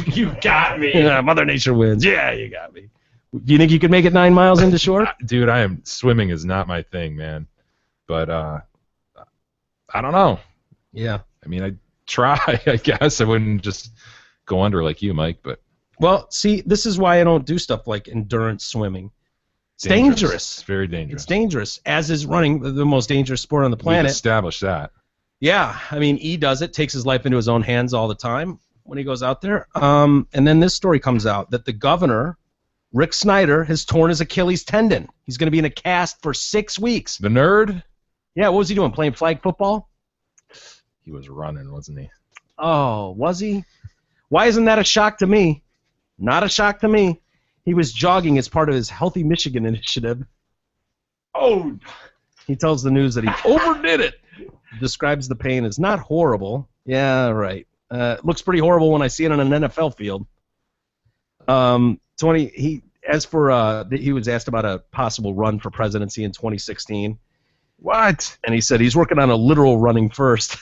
You got me. Yeah, Mother Nature wins. Yeah, you got me. Do you think you could make it 9 miles into shore? Dude, swimming is not my thing, man. But I don't know. Yeah. I mean, I'd try, I guess. I wouldn't just go under like you, Mike, but Well, see, this is why I don't do stuff like endurance swimming. It's dangerous. It's very dangerous. It's dangerous, as is running, the most dangerous sport on the We've planet. established that. Yeah, I mean, E does it, takes his life into his own hands all the time when he goes out there. And then this story comes out that the governor, Rick Snyder, has torn his Achilles tendon. He's going to be in a cast for 6 weeks. The nerd? Yeah, what was he doing, playing flag football? He was running, wasn't he? Oh, was he? Why isn't that a shock to me? Not a shock to me. He was jogging as part of his Healthy Michigan initiative. Oh, He tells the news that he overdid it. Describes the pain as not horrible. Yeah, right. It looks pretty horrible when I see it on an NFL field. as for he was asked about a possible run for presidency in 2016. What? And he said he's working on a literal running first.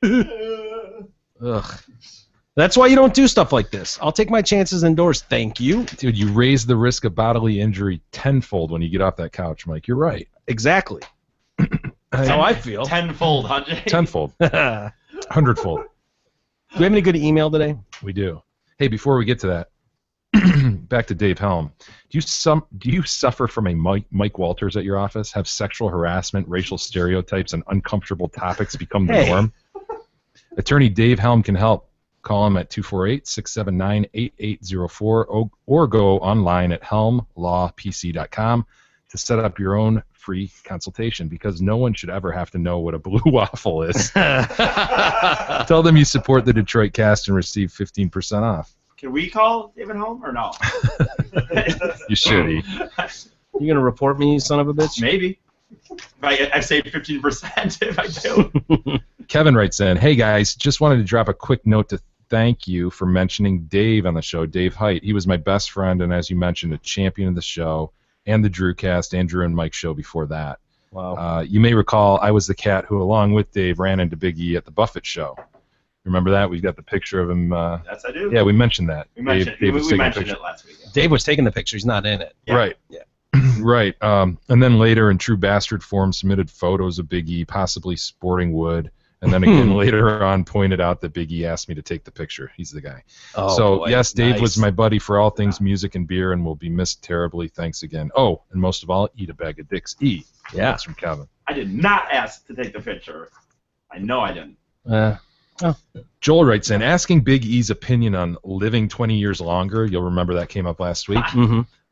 Ugh. That's why you don't do stuff like this. I'll take my chances indoors, thank you. Dude, you raise the risk of bodily injury tenfold when you get off that couch, Mike. You're right. Exactly. That's how I feel. Tenfold, huh, Jay? Tenfold. Hundredfold. Do we have any good email today? We do. Hey, before we get to that, back to Dave Helm. Do you suffer from a Mike Walters at your office? Have sexual harassment, racial stereotypes, and uncomfortable topics become the norm? Attorney Dave Helm can help. Call him at 248-679-8804 or go online at helmlawpc.com to set up your own free consultation, because no one should ever have to know what a blue waffle is. Tell them you support the Detroit Cast and receive 15% off. Can we call David home or no? You should. You gonna report me, you son of a bitch? Maybe. I saved 15% if I do. Kevin writes in, hey guys, just wanted to drop a quick note to thank you for mentioning Dave on the show, Dave Height. He was my best friend, and as you mentioned, a champion of the show and the Drewcast, Andrew and Mike show before that. Wow. You may recall I was the cat who, along with Dave, ran into Big E at the Buffett show. Remember that? We've got the picture of him. Yes, I do. Yeah, we mentioned that. We mentioned it last week. Dave was taking the picture. He's not in it. Yeah. Right. Yeah. Right. And then later, in true bastard form, submitted photos of Big E, possibly sporting wood. And then again later on pointed out that Big E asked me to take the picture. He's the guy. Oh, so, boy. yes, Dave Nice. was my buddy for all things music and beer and will be missed terribly. Thanks again. Oh, and most of all, eat a bag of dicks. E. Yeah. That's from Kevin. I did not ask to take the picture. I know I didn't. Joel writes in, asking Big E's opinion on living 20 years longer. You'll remember that came up last week.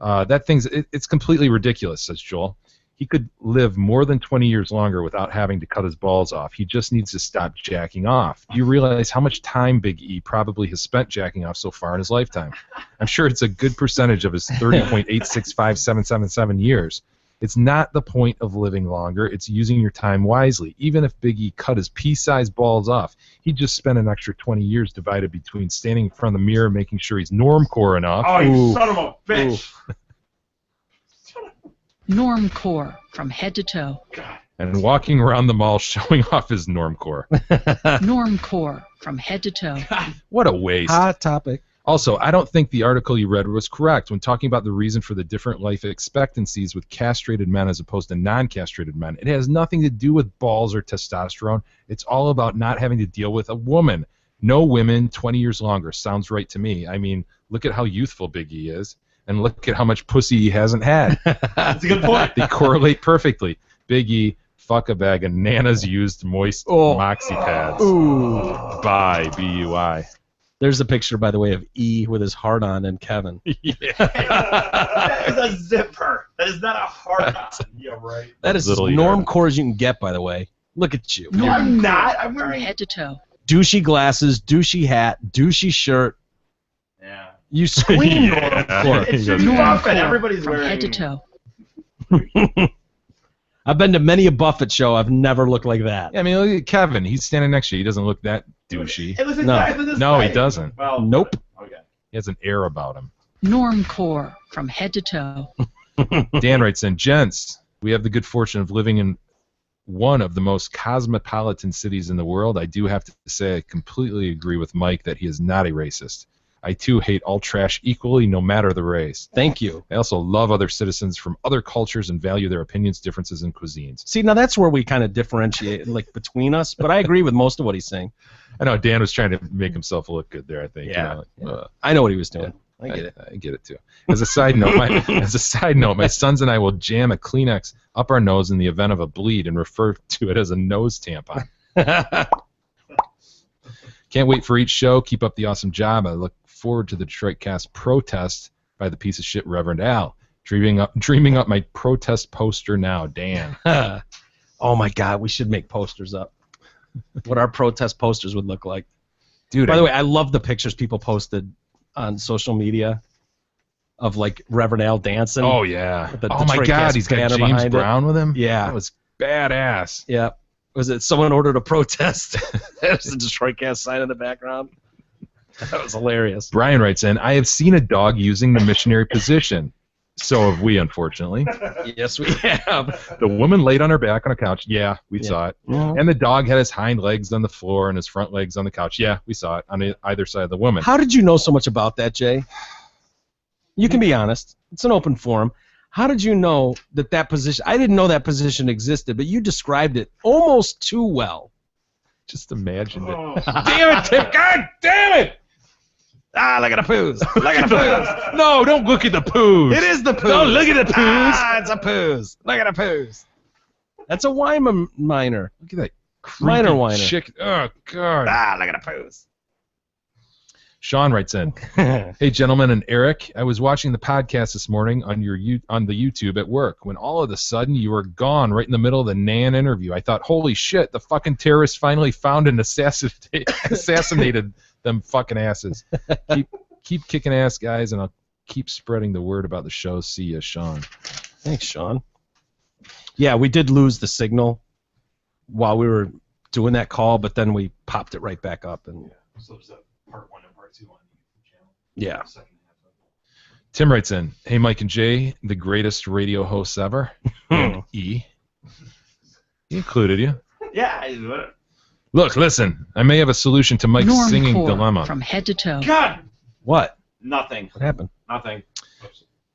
That it's completely ridiculous, says Joel. He could live more than 20 years longer without having to cut his balls off. He just needs to stop jacking off. Do you realize how much time Big E probably has spent jacking off so far in his lifetime? I'm sure it's a good percentage of his 30.865777 years. It's not the point of living longer. It's using your time wisely. Even if Big E cut his pea-sized balls off, he'd just spend an extra 20 years divided between standing in front of the mirror making sure he's normcore enough. Oh, you son of a bitch. Normcore from head to toe. And walking around the mall showing off his normcore. Normcore from head to toe. What a waste. Hot topic. Also, I don't think the article you read was correct when talking about the reason for the different life expectancies with castrated men as opposed to non-castrated men. It has nothing to do with balls or testosterone. It's all about not having to deal with a woman. No women 20 years longer. Sounds right to me. I mean, look at how youthful Big E is, and look at how much pussy he hasn't had. That's a good point. They correlate perfectly. Big E, fuck a bag of Nana's used moist Moxie pads. Ooh. Bye, B-U-I. There's a picture, by the way, of E with his heart on and Kevin. That is a zipper. That is not a heart on. Yeah, right. That is as normcore as you can get, by the way. Look at you. No, I'm not. I'm From wearing head to toe. Douchey glasses, douchey hat, douchey shirt. Yeah. You scream normcore. It's just Normcore Buffett. Everybody's from wearing head to toe. I've been to many a Buffett show. I've never looked like that. Yeah, I mean, look at Kevin. He's standing next to you. He doesn't look that douchey. It looks exactly the same. No, he doesn't. Well, Nope. Okay. He has an air about him. Normcore from head to toe. Dan writes in, gents, we have the good fortune of living in one of the most cosmopolitan cities in the world. I do have to say I completely agree with Mike that he is not a racist. I, too, hate all trash equally, no matter the race. Thank you. I also love other citizens from other cultures and value their opinions, differences, and cuisines. See, now that's where we kind of differentiate, like, between us, but I agree with most of what he's saying. I know Dan was trying to make himself look good there, I think. Yeah. You know, I know what he was doing. I get it. I get it too. As a side note, my sons and I will jam a Kleenex up our nose in the event of a bleed and refer to it as a nose tampon. Can't wait for each show. Keep up the awesome job. I look forward to the Detroit Cast protest by the piece of shit Reverend Al. Dreaming up my protest poster now, Dan. Oh my God, we should make posters up. What our protest posters would look like. Dude, by the way, I love the pictures people posted on social media of like Reverend Al dancing. Oh yeah. The Oh my Detroit God, Cast he's got banner James behind it. Brown with him? Yeah. That was badass. Yeah. Was it someone ordered a protest? There's the Detroit Cast sign in the background. That was hilarious. Brian writes in, I have seen a dog using the missionary position. So have we, unfortunately. Yes, we have. The woman laid on her back on a couch. Yeah, we saw it. Mhm. And the dog had his hind legs on the floor and his front legs on the couch. Yeah, we saw it on either side of the woman. How did you know so much about that, Jay? You can be honest. It's an open forum. How did you know that position? I didn't know that position existed, but you described it almost too well. Just imagined it. Damn it, Tim! God damn it! Ah, look at the poos. Look at the poos. No, don't look at the poos. It is the poos. No, look at the poos. Ah, it's a poos. Look at the poos. That's a Weimar minor. Look at that Minor creepy whiner. chick. Oh, God. Ah, look at the poos. Sean writes in, hey, gentlemen and Eric, I was watching the podcast this morning on the YouTube at work when all of a sudden you were gone right in the middle of the Nan interview. I thought, holy shit, the fucking terrorists finally found and assassinated them fucking asses. Keep kicking ass, guys, and I'll keep spreading the word about the show. See ya, Sean. Thanks, Sean. Yeah, we did lose the signal while we were doing that call, but then we popped it right back up. And So is that part 1 and part 2 on the YouTube channel? yeah. Tim writes in, hey, Mike and Jay, the greatest radio hosts ever. And E. He included you. Yeah. Look, listen, I may have a solution to Mike's singing Normcore dilemma. from head to toe. God. What? Nothing. What happened? Nothing.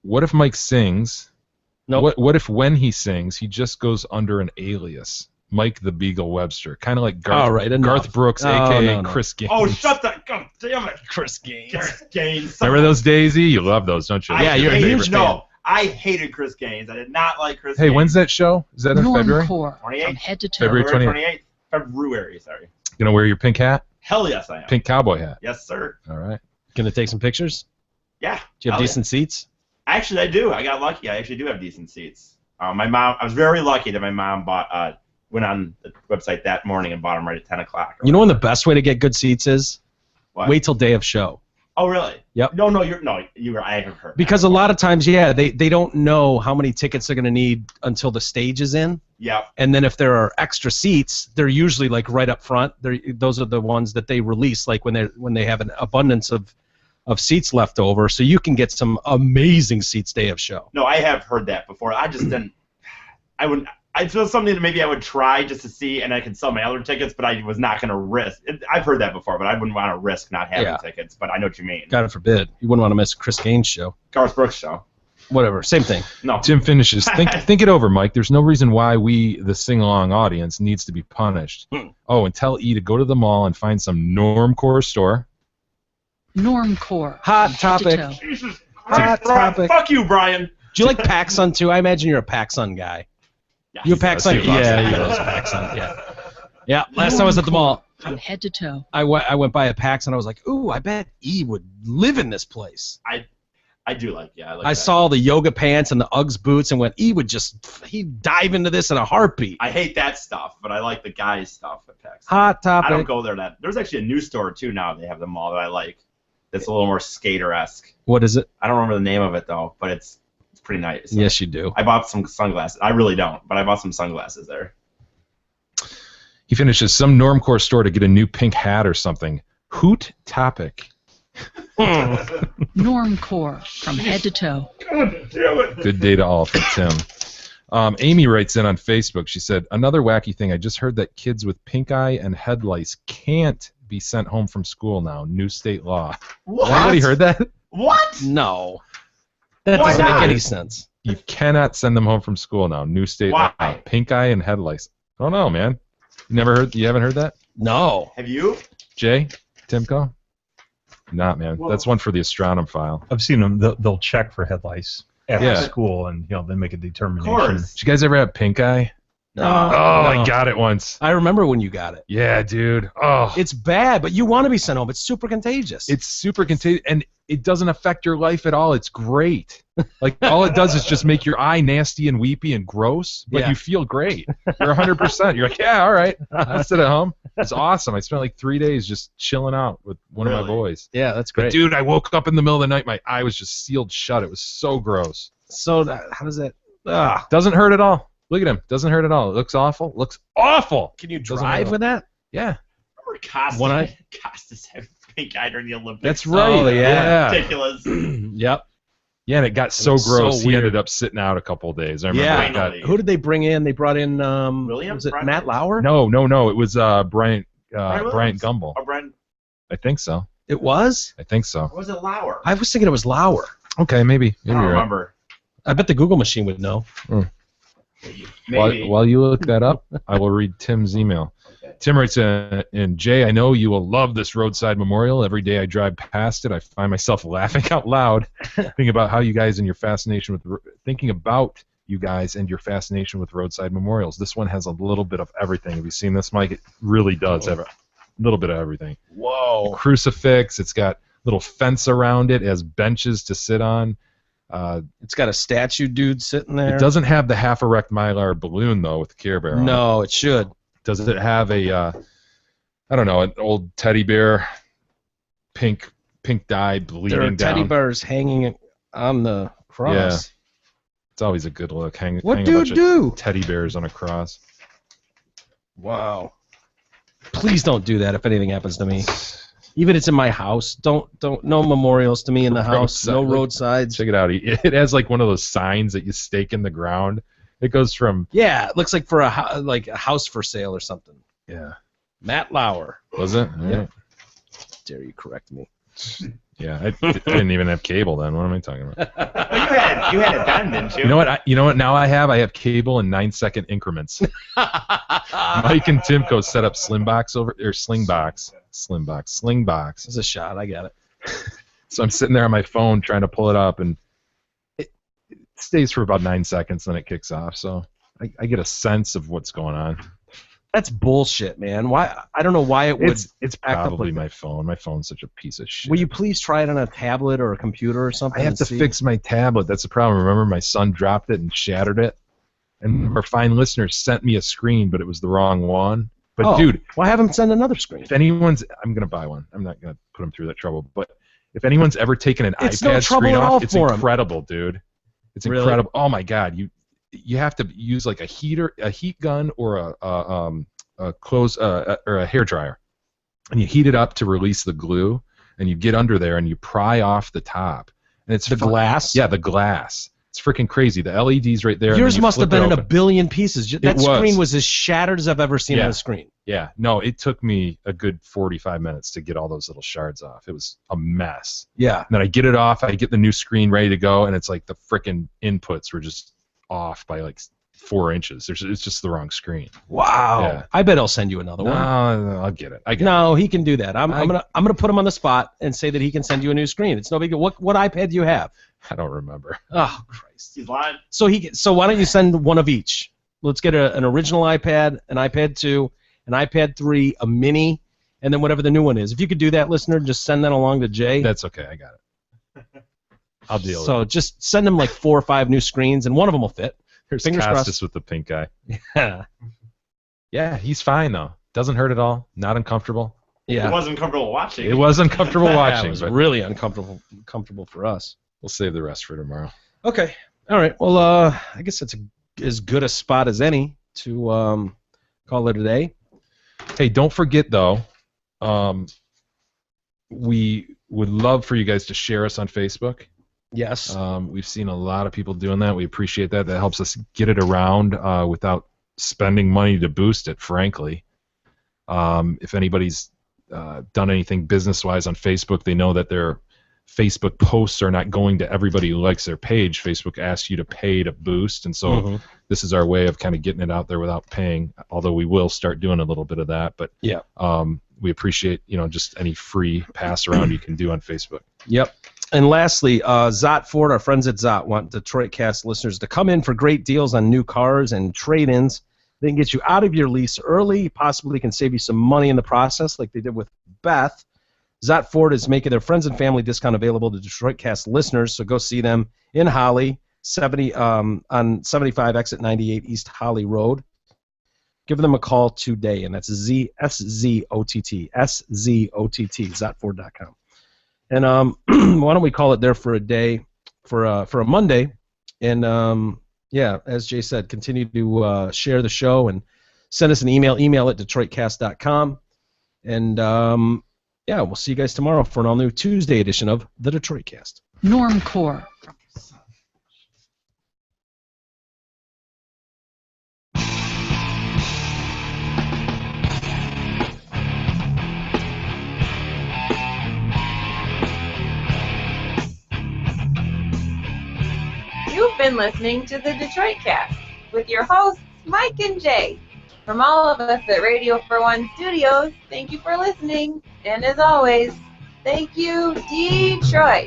What if Mike sings? Nope. What if when he sings, he just goes under an alias? Mike the Beagle Webster. Kind of like Garth, All right, enough. Garth Brooks, Oh, a.k.a. no. Chris Gaines. Oh, shut the. God damn it. Chris Gaines. Chris Gaines. Remember those days, E? You love those, don't you? Yeah, you're a hated, huge fan. No, I hated Chris Gaines. I did not like Chris Hey, Gaines. when's that show? Is that in February? Normcore 28th? from head to toe. February 28th. February, sorry. Gonna wear your pink hat? Hell yes, I am. Pink cowboy hat. Yes, sir. All right. Gonna take some pictures? Yeah. Do you have Hell decent seats? yeah. Actually, I do. I got lucky. I actually do have decent seats. My mom. I was very lucky that my mom went on the website that morning and bought them right at 10 o'clock. You know when the best way to get good seats is? What? Wait till day of show. Oh, really? Yep. No, you were. I have heard. Because a lot of times, yeah, they don't know how many tickets they're going to need until the stage is in. Yep. And then if there are extra seats, they're usually like right up front. Those are the ones that they release like when they have an abundance of seats left over, so you can get some amazing seats day of show. No, I have heard that before. I just didn't. I wouldn't. I feel something that maybe I would try just to see, and I could sell my other tickets, but I was not going to risk. I've heard that before, but I wouldn't want to risk not having Yeah. tickets. But I know what you mean. God forbid. You wouldn't want to miss a Chris Gaines show. Garth Brooks show. Whatever. Same thing. No. Tim finishes. Think it over, Mike. There's no reason why we, the sing-along audience, needs to be punished. Oh, and tell E to go to the mall and find some Normcore store. Normcore. Hot from head to topic. toe. Jesus Hot Christ, Brian. topic. Fuck you, Brian. Do you like PacSun too? I imagine you're a PacSun guy. You a PacSun? he loves Yeah, it. he loves PacSun. Yeah. Yeah. Last time I was at the mall, From head to toe. I went by a PacSun. I was like, ooh, I bet E would live in this place. I do like. Yeah, I like. I that. saw the yoga pants and the Uggs boots and went, he'd dive into this in a heartbeat. I hate that stuff, but I like the guys stuff at PAX. Hot I don't topic. go there. There's actually a new store too now. They have the mall that I like. That's a little more skater-esque. What is it? I don't remember the name of it though, but it's pretty nice. Yes, you do. I bought some sunglasses. I really don't, but I bought some sunglasses there. He finishes some Normcore store to get a new pink hat or something. Hoot topic. Normcore from head to toe. God damn it. Good day to all from Tim. Amy writes in on Facebook. She said, another wacky thing. I just heard that kids with pink eye and head lice can't be sent home from school now. New state law. What? Anybody heard that? What? No. That Why doesn't not? make any sense. You cannot send them home from school now. New state Why? law. Pink eye and head lice. I don't know, man. You haven't heard that? No. Have you? Jay? Timko? Not, man. That's one for the astronom file. I've seen them. They'll check for head lice after Yeah. school, and then make a Of determination. course. Did you guys ever have pink eye? No. Oh, No. I got it once. I remember when you got it. Yeah, dude. Oh, It's bad, but you want to be sent home. It's super contagious. it's super contagious, and it doesn't affect your life at all. It's great. Like, all it does is just make your eye nasty and weepy and gross, but Yeah. you feel great. You're 100%. You're like, yeah, all right. I'll sit at home. It's awesome. I spent like 3 days just chilling out with one of my Really? boys. Yeah, that's But great. dude, I woke up in the middle of the night. My eye was just sealed shut. It was so gross. So how does that? Doesn't hurt at all. Look at him. Doesn't hurt at all. It looks awful. Looks awful. Can you Doesn't drive hurt. with that? Yeah. Remember Costas? One eye? Costas having pink eye during the Olympics. That's right. Oh, yeah. Ridiculous. Yep. Yeah, and it got so was so gross. He weird. ended up sitting out a couple of days. I remember Yeah. it got, Finally. Who did they bring in? They brought in Williams? was it Brian Matt Lauer? no. It was Bryant Williams? Bryant Gumbel. Or Brent, I think so. It was? I think so. or was it Lauer? I was thinking it was Lauer. Okay, maybe. I Maybe don't you're right. remember. I bet the Google machine would know. Maybe. While you look that up, I will read Tim's email. Tim writes in, Jay, I know you will love this roadside memorial. Every day I drive past it, I find myself laughing out loud, thinking about you guys and your fascination with roadside memorials. This one has a little bit of everything. Have you seen this, Mike? It really does have a little bit of everything. Whoa. Crucifix. It's got little fence around it. It has benches to sit on. It's got a statue dude sitting there. It doesn't have the half erect mylar balloon though with the Care Bear on it. No, it should. Does it have a I don't know, an old teddy bear, pink dye bleeding There are down? teddy bears hanging on the cross. Yeah. It's always a good look. Hang What a dude bunch of do? teddy bears on a cross. Wow. Please don't do that if anything happens to me. Even if it's in my house. Don't no memorials to me in the house. No roadsides. Check it out. It has like one of those signs that you stake in the ground. It goes from Yeah, it looks like for a house for sale or something. yeah. Matt Lauer. Was it? All Yeah. right. Dare you correct me? Yeah, I didn't even have cable then. What am I talking about? Well, you had it then, didn't you? You know what? Now I have cable in 9-second increments. Mike and Timco set up Slingbox. This is a shot. I got it. So I'm sitting there on my phone trying to pull it up, and it stays for about 9 seconds, then it kicks off. So I get a sense of what's going on. That's bullshit, man. Why? I don't know why it would. It's act up probably like that. my phone. My phone's such a piece of shit. Will you please try it on a tablet or a computer or something? I have and to see? fix my tablet. That's the problem. Remember, my son dropped it and shattered it, and our fine listeners sent me a screen, but it was the wrong one. But Oh, dude, well, have him send another screen. if anyone's, I'm gonna buy one. I'm not gonna put him through that trouble. But if anyone's ever taken an It's no iPad trouble screen at all off, it's for 'em. incredible, dude. It's Really? incredible. Oh my god, you have to use like a heat gun, or a hair dryer, and you heat it up to release the glue, and you get under there and you pry off the top, and it's The glass? Yeah, the glass. It's freaking crazy. The LED's right there. and Yours then you must have flip been it in a open. billion pieces. That was. screen was as shattered as I've ever seen on Yeah. a screen. Yeah, no, it took me a good 45 minutes to get all those little shards off. It was a mess. Yeah. And then I get it off, I get the new screen ready to go, and it's like the frickin' inputs were just off by like 4 inches. It's just the wrong screen. Wow. Yeah. I bet I'll send you another No, one. I'll get it. No, he can do that. I'm gonna put him on the spot and say that he can send you a new screen. It's no big deal. What iPad do you have? I don't remember. Oh Christ. He's lying. So why don't you send one of each? Let's get an original iPad, an iPad 2, an iPad 3, a mini, and then whatever the new one is. If you could do that, listener, just send that along to Jay. That's okay. I got it. I'll deal with it. So just send him like 4 or 5 new screens, and one of them will fit. Here's fingers Costas crossed. with the pink eye. Yeah. Yeah, he's fine though. Doesn't hurt at all. Not uncomfortable. Yeah. It wasn't comfortable watching. It was uncomfortable Yeah, watching, it was but really uncomfortable for us. we'll save the rest for tomorrow. Okay. All right. Well, I guess that's as good a spot as any to call it a day. Hey, don't forget though, we would love for you guys to share us on Facebook. Yes. We've seen a lot of people doing that. We appreciate that. That helps us get it around without spending money to boost it, frankly. If anybody's done anything business-wise on Facebook, they know that their Facebook posts are not going to everybody who likes their page. Facebook asks you to pay to boost, and so this is our way of kind of getting it out there without paying, although we will start doing a little bit of that. But yeah, we appreciate just any free pass around you can do on Facebook. Yep. And lastly, Zott Ford, our friends at Zott, want Detroit Cast listeners to come in for great deals on new cars and trade-ins. They can get you out of your lease early, possibly can save you some money in the process, like they did with Beth. Zott Ford is making their friends and family discount available to Detroit Cast listeners, so go see them in Holly, on 75 exit 98 East Holly Road. Give them a call today, and that's SZOTT, ZOTT, ZottFord.com. And why don't we call it there for a day, for a Monday, and yeah, as Jay said, continue to share the show and send us an email. Email at DetroitCast.com, and yeah, we'll see you guys tomorrow for an all-new Tuesday edition of the Detroit Cast. Normcore. You've been listening to the Detroit Cast with your hosts, Mike and Jay. From all of us at Radio for One Studios, thank you for listening. And as always, thank you, Detroit.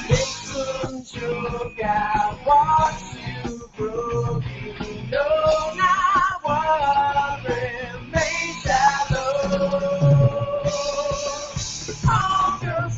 Listen to God, watch you grow. You know not what remains that love. All your